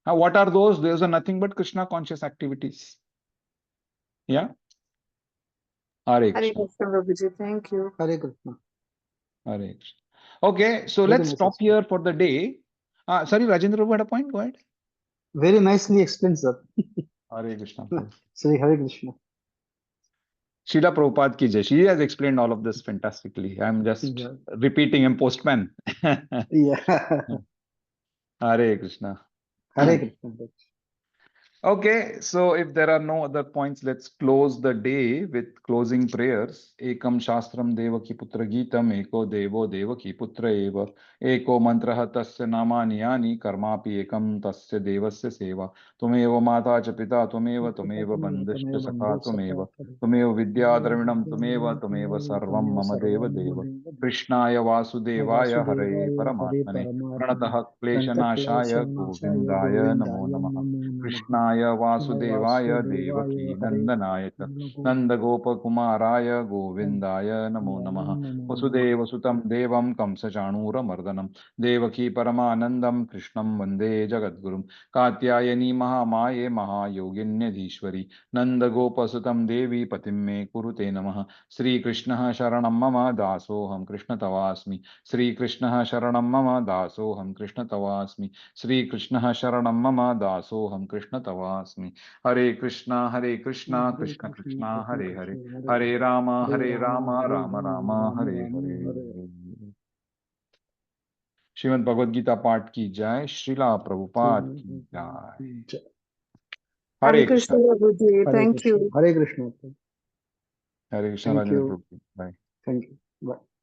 What are those? Those are nothing but Krishna conscious activities. Yeah. Hare Hare Krishna. Krishna, Prabhuji. Thank you. Hare Krishna. Hare Krishna. Okay, so Very let's nice stop explained. here for the day. Sorry, Rajendra Prabhu had a point. Go ahead. Very nicely explained, sir. Hare Krishna. Prabhu. Sorry, Hare Krishna. Srila Prabhupada ki jai. She has explained all of this fantastically. I'm just Yeah. repeating him, postman. Yeah. Hare Krishna. Hare Krishna. Okay, so if there are no other points, let's close the day with closing prayers. Ekam Shastram Devaki Putra Gitam Eko Devo Devaki Putra Eva Eko Mantraha Tasya Namani Yani Karmapi Ekam Tasya Devasya Seva Tumeva Mata Cha Pita Tumeva Tumeva Bandhashcha Sakha Tumeva Tumeva Vidya Dravinam Tumeva Sarvam Mama Deva Deva Krishnaya Vasudevaya Hare Paramatmane Pranatah Kleshanashaya Govindaya Namo Namaha कृष्णाय वासुदेवाय देवकी नंदनाय च नन्दगोपकुमाराय गोविन्दाय नमो नमः वसुदेवसुतं देवं कंसचाणूरमर्दनं देवकी परमानन्दं कृष्णं वन्दे जगद्गुरुं कात्यायनी महामाये महायोगिन्यधीश्वरी नन्दगोपसुतं देवी पतिं मे कुरुते नमः श्रीकृष्णः शरणं मम दासोऽहं कृष्णतवास्मि श्रीकृष्णः शरणं मम दासोऽहं कृष्णतवास्मि श्रीकृष्णः शरणं मम दासोऽहं कृष्णतवास्मि हरे कृष्णा कृष्ण कृष्णा हरे हरे हरे राम राम राम हरे हरे श्रीमद् भगवद गीता पाठ की जय श्रीला प्रभुपाद की जय Hare Hare Krishna, Krishna Prabhuji. Hare Thank Krishna. you. Hare Krishna. Hare Krishna Thank Rajendra you. Prabhu bye Thank you. Bye.